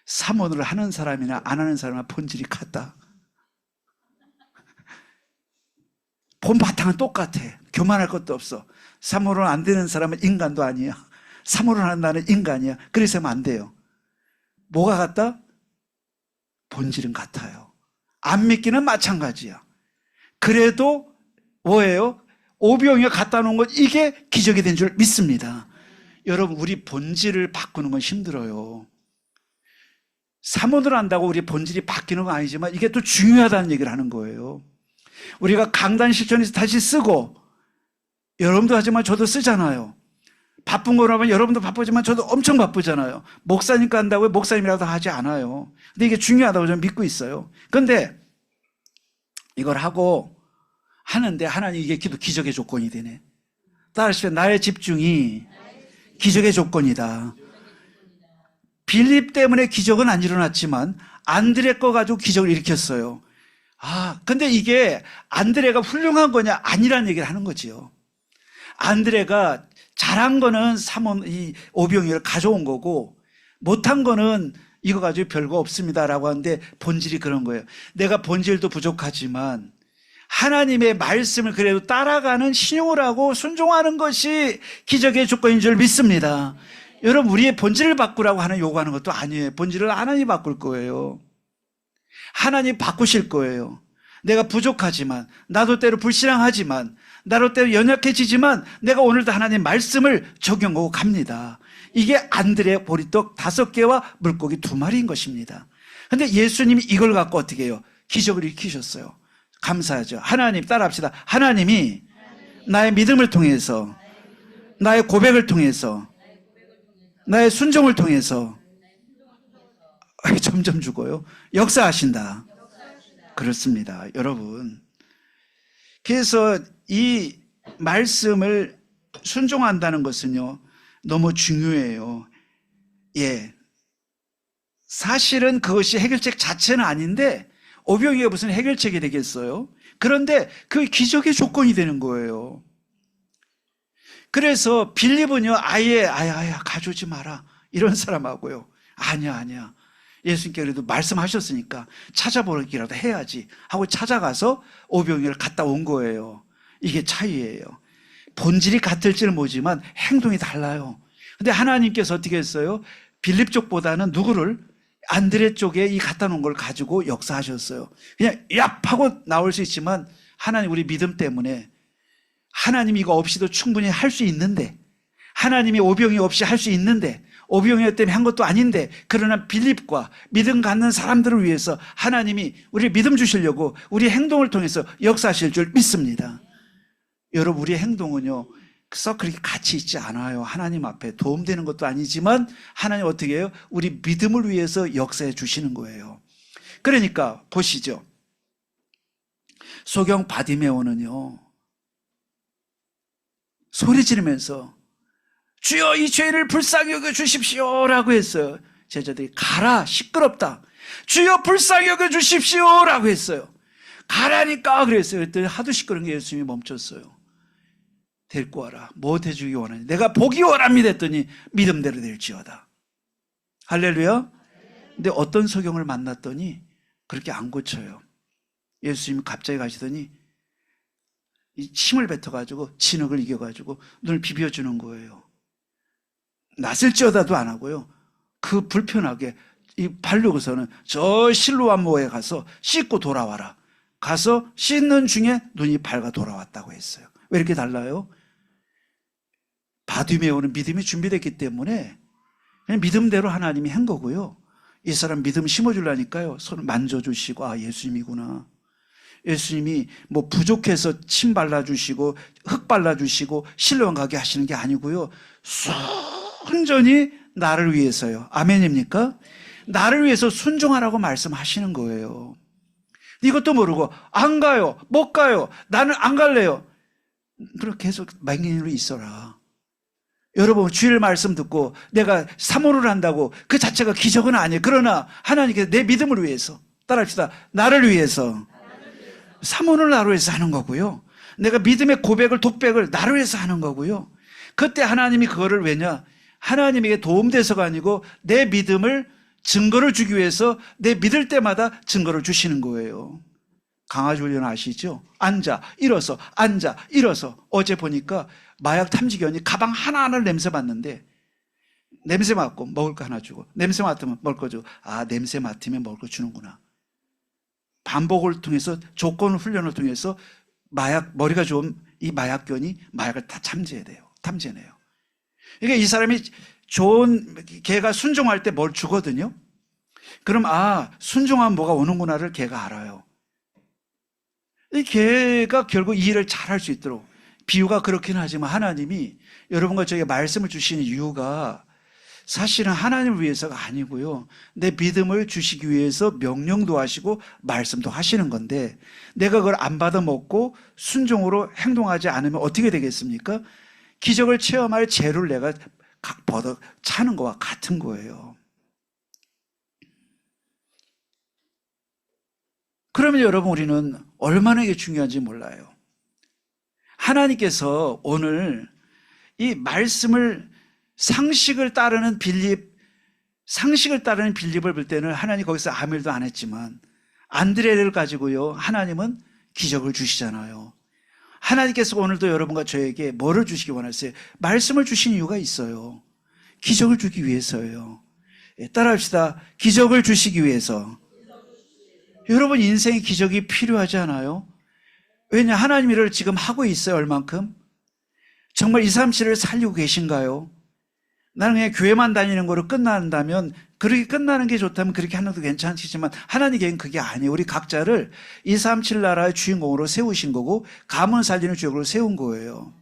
삼원을 하는 사람이나 안 하는 사람이나 본질이 같다. 본 바탕은 똑같아. 교만할 것도 없어. 사모를 안 되는 사람은 인간도 아니야. 사모를 하는 나는 인간이야. 그래서 하면 안 돼요. 뭐가 같다? 본질은 같아요. 안 믿기는 마찬가지야. 그래도 뭐예요? 오병이어 갖다 놓은 것, 이게 기적이 된 줄 믿습니다. 여러분, 우리 본질을 바꾸는 건 힘들어요. 사모를 한다고 우리 본질이 바뀌는 건 아니지만 이게 또 중요하다는 얘기를 하는 거예요. 우리가 강단 실천에서 다시 쓰고, 여러분도 하지만 저도 쓰잖아요. 바쁜 거라면 여러분도 바쁘지만 저도 엄청 바쁘잖아요. 목사니까 한다고 목사님이라도 하지 않아요. 근데 이게 중요하다고 저는 믿고 있어요. 그런데 이걸 하는데 하나님, 이게 기적의 조건이 되네. 따라하시면 나의 집중이 기적의 조건이다. 빌립 때문에 기적은 안 일어났지만 안드레 거 가지고 기적을 일으켰어요. 근데 이게 안드레가 훌륭한 거냐 아니라는 얘기를 하는 거지요. 안드레가 잘한 거는 이 오병이어를 가져온 거고, 못한 거는 이거 가지고 별거 없습니다라고 하는데, 본질이 그런 거예요. 내가 본질도 부족하지만 하나님의 말씀을 그래도 따라가는, 신용을 하고 순종하는 것이 기적의 조건인 줄 믿습니다. 여러분, 우리의 본질을 바꾸라고 요구하는 것도 아니에요. 본질을 하나님이 바꿀 거예요. 하나님 바꾸실 거예요. 내가 부족하지만, 나도 때로 불신앙하지만, 나도 때로 연약해지지만 내가 오늘도 하나님 말씀을 적용하고 갑니다. 이게 안드레 보리떡 5개와 물고기 2마리인 것입니다. 그런데 예수님이 이걸 갖고 어떻게 해요? 기적을 일으키셨어요. 감사하죠. 하나님, 따라합시다. 하나님이 나의 믿음을 통해서, 나의 고백을 통해서, 나의 순종을 통해서, 점점 죽어요. 역사하신다. 그렇습니다. 여러분, 그래서 이 말씀을 순종한다는 것은요, 너무 중요해요. 사실은 그것이 해결책 자체는 아닌데, 오병이어가 무슨 해결책이 되겠어요? 그런데 그 기적의 조건이 되는 거예요. 그래서 빌립은요, 아예 가져오지 마라, 이런 사람하고요, 아니야. 예수님께 그래도 말씀하셨으니까 찾아보기라도 해야지 하고 찾아가서 오병이어를 갖다 온 거예요. 이게 차이예요. 본질이 같을지는 모르지만 행동이 달라요. 근데 하나님께서 어떻게 했어요? 빌립 쪽보다는 누구를? 안드레 쪽에 이 갖다 놓은 걸 가지고 역사하셨어요. 그냥 얍 하고 나올 수 있지만, 하나님, 우리 믿음 때문에 하나님이 이거 없이도 충분히 할 수 있는데, 하나님이 오병이어 없이 할 수 있는데, 오병이어 때문에 한 것도 아닌데, 그러나 빌립과 믿음 갖는 사람들을 위해서 하나님이 우리 믿음 주시려고 우리 행동을 통해서 역사하실 줄 믿습니다. 여러분, 우리의 행동은요, 썩 그렇게 가치 있지 않아요. 하나님 앞에 도움되는 것도 아니지만 하나님 어떻게 해요? 우리 믿음을 위해서 역사해 주시는 거예요. 그러니까 보시죠. 소경 바디메오는요, 소리 지르면서 주여 이 죄를 불쌍히 여겨 주십시오라고 했어요. 제자들이 가라, 시끄럽다. 주여 불쌍히 여겨 주십시오라고 했어요. 가라니까 그랬어요. 그랬더니 하도 시끄러운 게 예수님이 멈췄어요. 데리고 와라. 뭐 해주기 원하니? 내가 보기 원합니다 했더니 믿음대로 될지어다. 할렐루야. 근데 어떤 소경을 만났더니 그렇게 안 고쳐요. 예수님이 갑자기 가시더니 이 침을 뱉어가지고 진흙을 이겨가지고 눈을 비벼주는 거예요. 낯을지어다도 안 하고요, 그 불편하게 이 바르고서는 저 실로암모에 가서 씻고 돌아와라. 가서 씻는 중에 눈이 밝아 돌아왔다고 했어요. 왜 이렇게 달라요? 바디메오는 믿음이 준비됐기 때문에 그냥 믿음대로 하나님이 한 거고요, 이 사람 믿음 심어주려니까요, 손을 만져주시고 예수님이구나. 예수님이 뭐 부족해서 침 발라주시고 흙 발라주시고 실로암 가게 하시는 게 아니고요, 순전히 나를 위해서요. 아멘입니까? 나를 위해서 순종하라고 말씀하시는 거예요. 이것도 모르고 안 가요, 못 가요, 나는 안 갈래요. 그럼 계속 맹인으로 있어라. 여러분, 주일 말씀 듣고 내가 사모를 한다고 그 자체가 기적은 아니에요. 그러나 하나님께서 내 믿음을 위해서, 따라합시다, 나를 위해서, 사모를 나를 위해서 하는 거고요, 내가 믿음의 고백을, 독백을 나를 위해서 하는 거고요, 그때 하나님이 그거를 왜냐? 하나님에게 도움돼서가 아니고 내 믿음을 증거를 주기 위해서 내 믿을 때마다 증거를 주시는 거예요. 강아지 훈련 아시죠? 앉아, 일어서, 앉아, 일어서. 어제 보니까 마약 탐지견이 가방 하나하나를 냄새 맡는데 냄새 맡고 먹을 거 하나 주고 냄새 맡으면 먹을 거 주고 아, 냄새 맡으면 먹을 거 주는구나. 반복을 통해서 조건 훈련을 통해서 머리가 좋은 이 마약견이 마약을 다 탐지해내요. 그러니까 이 사람이 걔가 순종할 때 뭘 주거든요. 그럼 순종하면 뭐가 오는구나를 걔가 알아요. 이 걔가 결국 이 일을 잘할 수 있도록 비유가 그렇긴 하지만 하나님이 여러분과 저에게 말씀을 주시는 이유가 사실은 하나님을 위해서가 아니고요. 내 믿음을 주시기 위해서 명령도 하시고 말씀도 하시는 건데 내가 그걸 안 받아먹고 순종으로 행동하지 않으면 어떻게 되겠습니까? 기적을 체험할 재료를 내가 버덕 차는 거와 같은 거예요. 그러면 여러분 우리는 얼마나 이게 중요한지 몰라요. 하나님께서 오늘 이 말씀을 상식을 따르는 빌립을 볼 때는 하나님 거기서 아무 일도 안 했지만 안드레를 가지고요 하나님은 기적을 주시잖아요. 하나님께서 오늘도 여러분과 저에게 뭐를 주시기 원하세요? 말씀을 주신 이유가 있어요. 기적을 주기 위해서예요. 따라합시다. 기적을 주시기 위해서. 여러분 인생에 기적이 필요하지 않아요? 왜냐 하나님 일을 지금 하고 있어요. 얼만큼? 정말 237을 살리고 계신가요? 나는 그냥 교회만 다니는 거로 끝난다면 그렇게 끝나는 게 좋다면 그렇게 하는 것도 괜찮지만 하나님께는 그게 아니에요. 우리 각자를 237 나라의 주인공으로 세우신 거고 가문 살리는 주역으로 세운 거예요.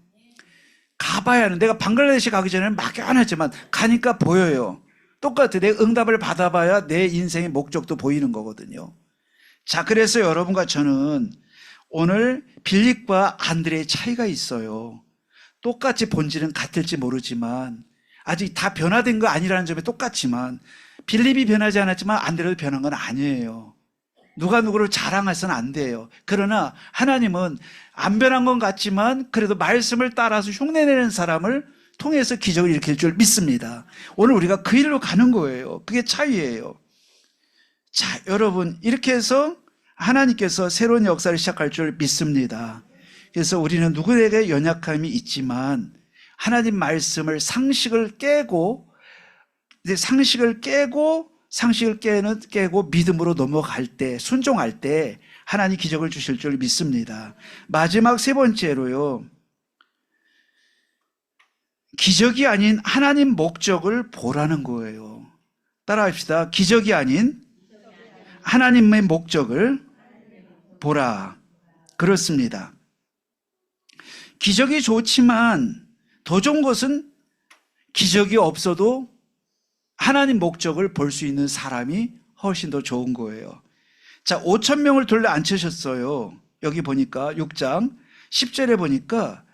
가봐야 하는 내가 방글라데시 가기 전에는 막연하지만 가니까 보여요. 똑같아. 내가 응답을 받아봐야 내 인생의 목적도 보이는 거거든요. 자, 그래서 여러분과 저는 오늘 빌립과 안드레의 차이가 있어요. 똑같이 본질은 같을지 모르지만 아직 다 변화된 거 아니라는 점에 똑같지만 빌립이 변하지 않았지만 안드레도 변한 건 아니에요. 누가 누구를 자랑해서는 안 돼요. 그러나 하나님은 안 변한 건 같지만 그래도 말씀을 따라서 흉내내는 사람을 통해서 기적을 일으킬 줄 믿습니다. 오늘 우리가 그 일로 가는 거예요. 그게 차이예요. 자, 여러분 이렇게 해서 하나님께서 새로운 역사를 시작할 줄 믿습니다. 그래서 우리는 누구에게 연약함이 있지만 하나님 말씀을 상식을 깨고 믿음으로 넘어갈 때 순종할 때 하나님 기적을 주실 줄 믿습니다. 마지막 세 번째로요. 기적이 아닌 하나님 목적을 보라는 거예요. 따라합시다. 기적이 아닌 하나님의 목적을 보라. 그렇습니다. 기적이 좋지만 더 좋은 것은 기적이 없어도 하나님 목적을 볼 수 있는 사람이 훨씬 더 좋은 거예요. 자, 5,000명을 둘러 앉히셨어요. 여기 보니까 6장 10절에 보니까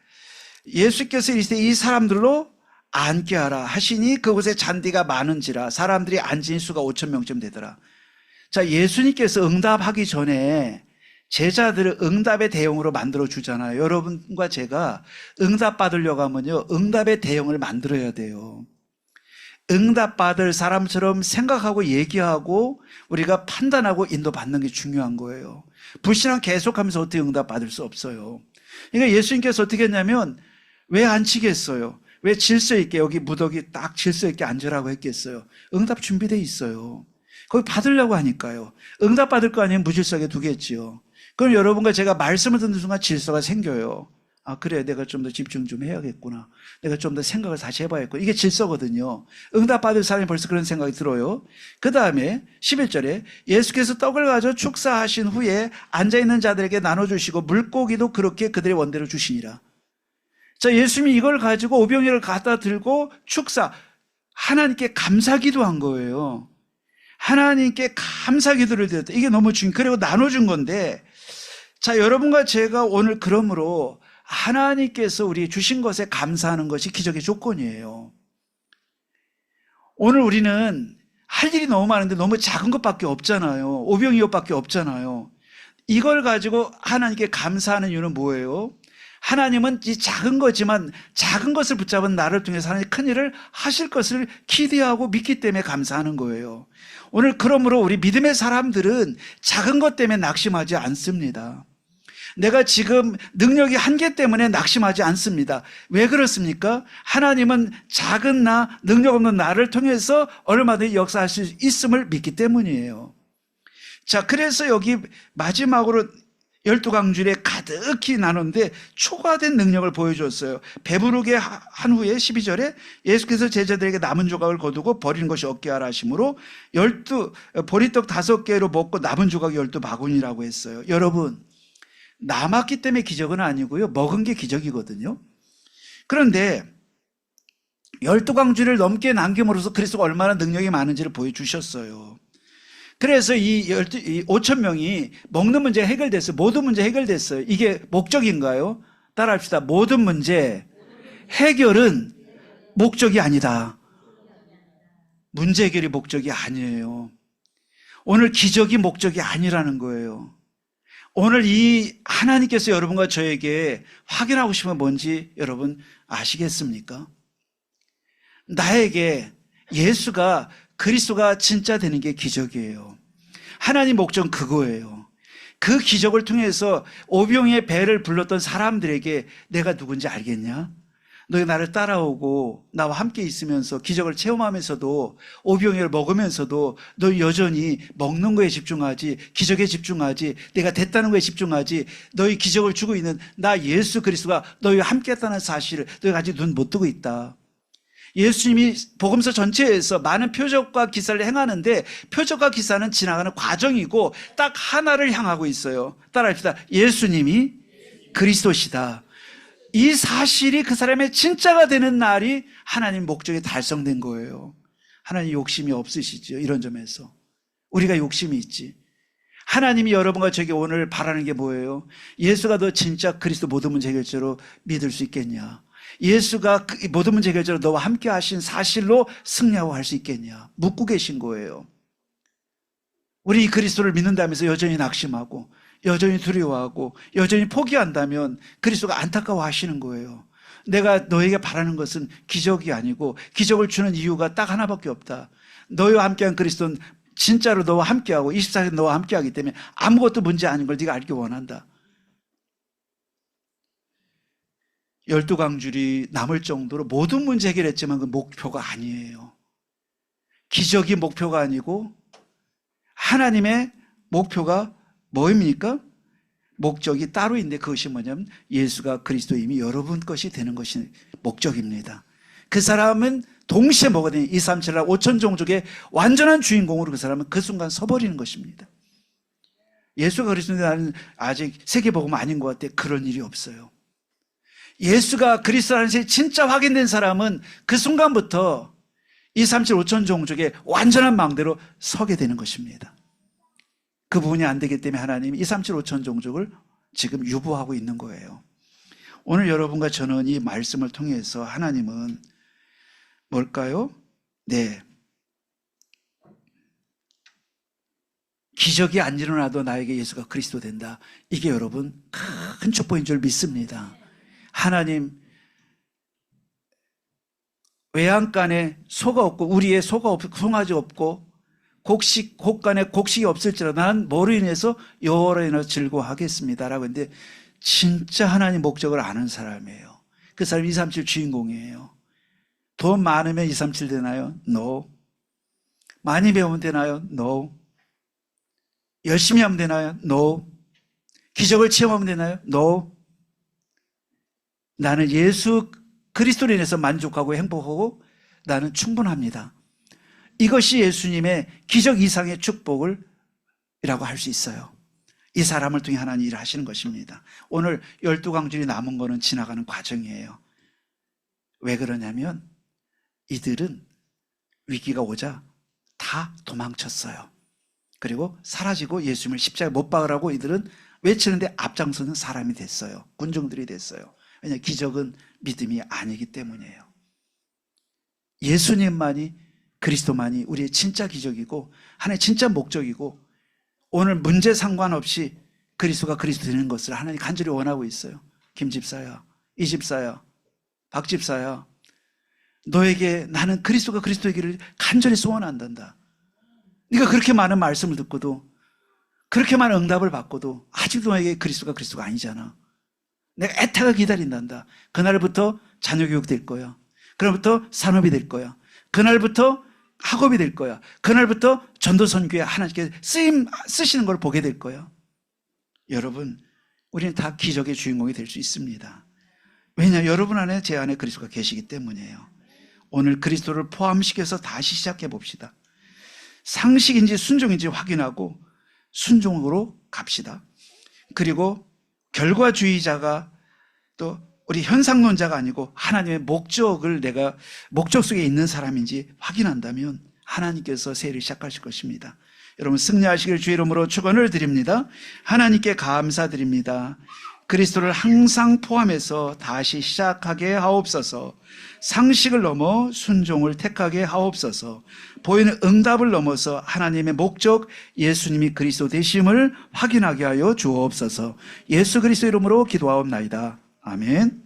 예수께서 이르시되 이 사람들로 앉게 하라 하시니 그곳에 잔디가 많은지라 사람들이 앉은 수가 5,000명쯤 되더라. 자, 예수님께서 응답하기 전에 제자들을 응답의 대형으로 만들어 주잖아요. 여러분과 제가 응답 받으려고 하면요, 응답의 대형을 만들어야 돼요. 응답 받을 사람처럼 생각하고 얘기하고 우리가 판단하고 인도받는 게 중요한 거예요. 불신앙 계속하면서 어떻게 응답 받을 수 없어요. 그러니까 예수님께서 어떻게 했냐면 왜 앉히겠어요? 왜 질서 있게 여기 무더기 딱 질서 있게 앉으라고 했겠어요? 응답 준비되어 있어요. 거기 받으려고 하니까요. 응답 받을 거 아니면 무질서하게 두겠지요. 그럼 여러분과 제가 말씀을 듣는 순간 질서가 생겨요. 아, 그래, 내가 좀 더 집중 좀 해야겠구나. 내가 좀 더 생각을 다시 해봐야겠구나. 이게 질서거든요. 응답 받을 사람이 벌써 그런 생각이 들어요. 그 다음에 11절에 예수께서 떡을 가져 축사하신 후에 앉아있는 자들에게 나눠주시고 물고기도 그렇게 그들의 원대로 주시니라. 자, 예수님이 이걸 가지고 오병이어를 갖다 들고 축사, 하나님께 감사기도 한 거예요. 하나님께 감사기도를 드렸다. 이게 너무 중요해요. 그리고 나눠준 건데, 자, 여러분과 제가 오늘 그러므로 하나님께서 우리 주신 것에 감사하는 것이 기적의 조건이에요. 오늘 우리는 할 일이 너무 많은데 너무 작은 것밖에 없잖아요. 오병이어밖에 없잖아요. 이걸 가지고 하나님께 감사하는 이유는 뭐예요? 하나님은 이 작은 거지만 작은 것을 붙잡은 나를 통해서 하나님 큰 일을 하실 것을 기대하고 믿기 때문에 감사하는 거예요. 오늘 그러므로 우리 믿음의 사람들은 작은 것 때문에 낙심하지 않습니다. 내가 지금 능력이 한계 때문에 낙심하지 않습니다. 왜 그렇습니까? 하나님은 작은 나, 능력 없는 나를 통해서 얼마든지 역사할 수 있음을 믿기 때문이에요. 자, 그래서 여기 마지막으로 12강줄에 가득히 나누는데 초과된 능력을 보여줬어요. 배부르게 한 후에 12절에 예수께서 제자들에게 남은 조각을 거두고 버리는 것이 없게 하라 하심으로 보리떡 5개로 먹고 남은 조각이 12바구니라고 했어요. 여러분, 남았기 때문에 기적은 아니고요. 먹은 게 기적이거든요. 그런데 12강줄을 넘게 남김으로써 그리스도가 얼마나 능력이 많은지를 보여주셨어요. 그래서 이 5,000명이 먹는 문제 해결됐어요. 모든 문제 해결됐어요. 이게 목적인가요? 따라합시다. 모든 문제 해결은 목적이 아니다. 문제 해결이 목적이 아니에요. 오늘 기적이 목적이 아니라는 거예요. 오늘 이 하나님께서 여러분과 저에게 확인하고 싶은 뭔지 여러분 아시겠습니까? 나에게 예수가 그리스도가 진짜 되는 게 기적이에요. 하나님 목적은 그거예요. 그 기적을 통해서 오병이의 배를 불렀던 사람들에게 내가 누군지 알겠냐? 너희 나를 따라오고 나와 함께 있으면서 기적을 체험하면서도 오병이를 먹으면서도 너희 여전히 먹는 거에 집중하지 기적에 집중하지 내가 됐다는 거에 집중하지 너희 기적을 주고 있는 나 예수 그리스도가 너희와 함께 했다는 사실을 너희가 아직 눈 못 뜨고 있다. 예수님이 복음서 전체에서 많은 표적과 기사를 행하는데 표적과 기사는 지나가는 과정이고 딱 하나를 향하고 있어요. 따라합시다. 예수님이 그리스도시다. 이 사실이 그 사람의 진짜가 되는 날이 하나님 목적이 달성된 거예요. 하나님 욕심이 없으시죠. 이런 점에서 우리가 욕심이 있지. 하나님이 여러분과 저에게 오늘 바라는 게 뭐예요? 예수가 너 진짜 그리스도 모든 문제 해결자로 믿을 수 있겠냐? 예수가 모든 문제 해결자로 너와 함께 하신 사실로 승리하고 할 수 있겠냐? 묻고 계신 거예요. 우리 이 그리스도를 믿는다면서 여전히 낙심하고 여전히 두려워하고 여전히 포기한다면 그리스도가 안타까워 하시는 거예요. 내가 너에게 바라는 것은 기적이 아니고 기적을 주는 이유가 딱 하나밖에 없다. 너희와 함께한 그리스도는 진짜로 너와 함께하고 24시간 너와 함께하기 때문에 아무것도 문제 아닌 걸 네가 알기 원한다. 12강줄이 남을 정도로 모든 문제 해결했지만 그 목표가 아니에요. 기적이 목표가 아니고 하나님의 목표가 뭐입니까? 목적이 따로 있는데 그것이 뭐냐면 예수가 그리스도임이 여러분 것이 되는 것이 목적입니다. 그 사람은 동시에 뭐가 되냐? 2, 3, 7, 5천 종족의 완전한 주인공으로 그 사람은 그 순간 서버리는 것입니다. 예수가 그리스도인데 나는 아직 세계복음 아닌 것 같아. 그런 일이 없어요. 예수가 그리스도라는 것이 진짜 확인된 사람은 그 순간부터 2, 3, 7, 5천 종족의 완전한 망대로 서게 되는 것입니다. 그 부분이 안 되기 때문에 하나님이 2, 3, 7, 5천 종족을 지금 유보하고 있는 거예요. 오늘 여러분과 저는 이 말씀을 통해서 하나님은 뭘까요? 네. 기적이 안 일어나도 나에게 예수가 그리스도 된다. 이게 여러분 큰 축복인 줄 믿습니다. 하나님 외양간에 소가 없고 우리의 송아지 없고 곡간에 곡식이 없을지라도 나는 뭐로 인해서 여호와로 인해서 즐거워하겠습니다라고 했는데 진짜 하나님 목적을 아는 사람이에요. 그 사람이 2, 3, 7 주인공이에요. 돈 많으면 2, 3, 7 되나요? No. 많이 배우면 되나요? No. 열심히 하면 되나요? No. 기적을 체험하면 되나요? No. 나는 예수 그리스도로 인해서 만족하고 행복하고 나는 충분합니다. 이것이 예수님의 기적 이상의 축복을 이라고 할 수 있어요. 이 사람을 통해 하나님 일을 하시는 것입니다. 오늘 12강줄이 남은 거는 지나가는 과정이에요. 왜 그러냐면 이들은 위기가 오자 다 도망쳤어요. 그리고 사라지고 예수님을 십자가에 못 박으라고 이들은 외치는데 앞장서는 사람이 됐어요. 군중들이 됐어요. 왜냐하면 기적은 믿음이 아니기 때문이에요. 예수님만이 그리스도만이 우리의 진짜 기적이고 하나님의 진짜 목적이고 오늘 문제 상관없이 그리스도가 그리스도 되는 것을 하나님 간절히 원하고 있어요. 김 집사야, 이 집사야, 박 집사야, 너에게 나는 그리스도가 그리스도이기를 간절히 소원한단다. 네가 그렇게 많은 말씀을 듣고도, 그렇게 많은 응답을 받고도 아직도 너에게 그리스도가 그리스도가 아니잖아. 내가 애타게 기다린단다. 그날부터 자녀 교육 될 거야. 그날부터 산업이 될 거야. 그날부터 학업이 될 거야. 그날부터 전도 선교에 하나님께 쓰시는 걸 보게 될 거야. 여러분, 우리는 다 기적의 주인공이 될 수 있습니다. 왜냐? 여러분 안에, 제 안에 그리스도가 계시기 때문이에요. 오늘 그리스도를 포함시켜서 다시 시작해 봅시다. 상식인지 순종인지 확인하고 순종으로 갑시다. 그리고 결과주의자가 또 우리 현상론자가 아니고 하나님의 목적을 내가 목적 속에 있는 사람인지 확인한다면 하나님께서 새해를 시작하실 것입니다. 여러분 승리하시길 주의 이름으로 축원을 드립니다. 하나님께 감사드립니다. 그리스도를 항상 포함해서 다시 시작하게 하옵소서. 상식을 넘어 순종을 택하게 하옵소서. 보이는 응답을 넘어서 하나님의 목적, 예수님이 그리스도 되심을 확인하게 하여 주옵소서. 예수 그리스도 이름으로 기도하옵나이다. 아멘.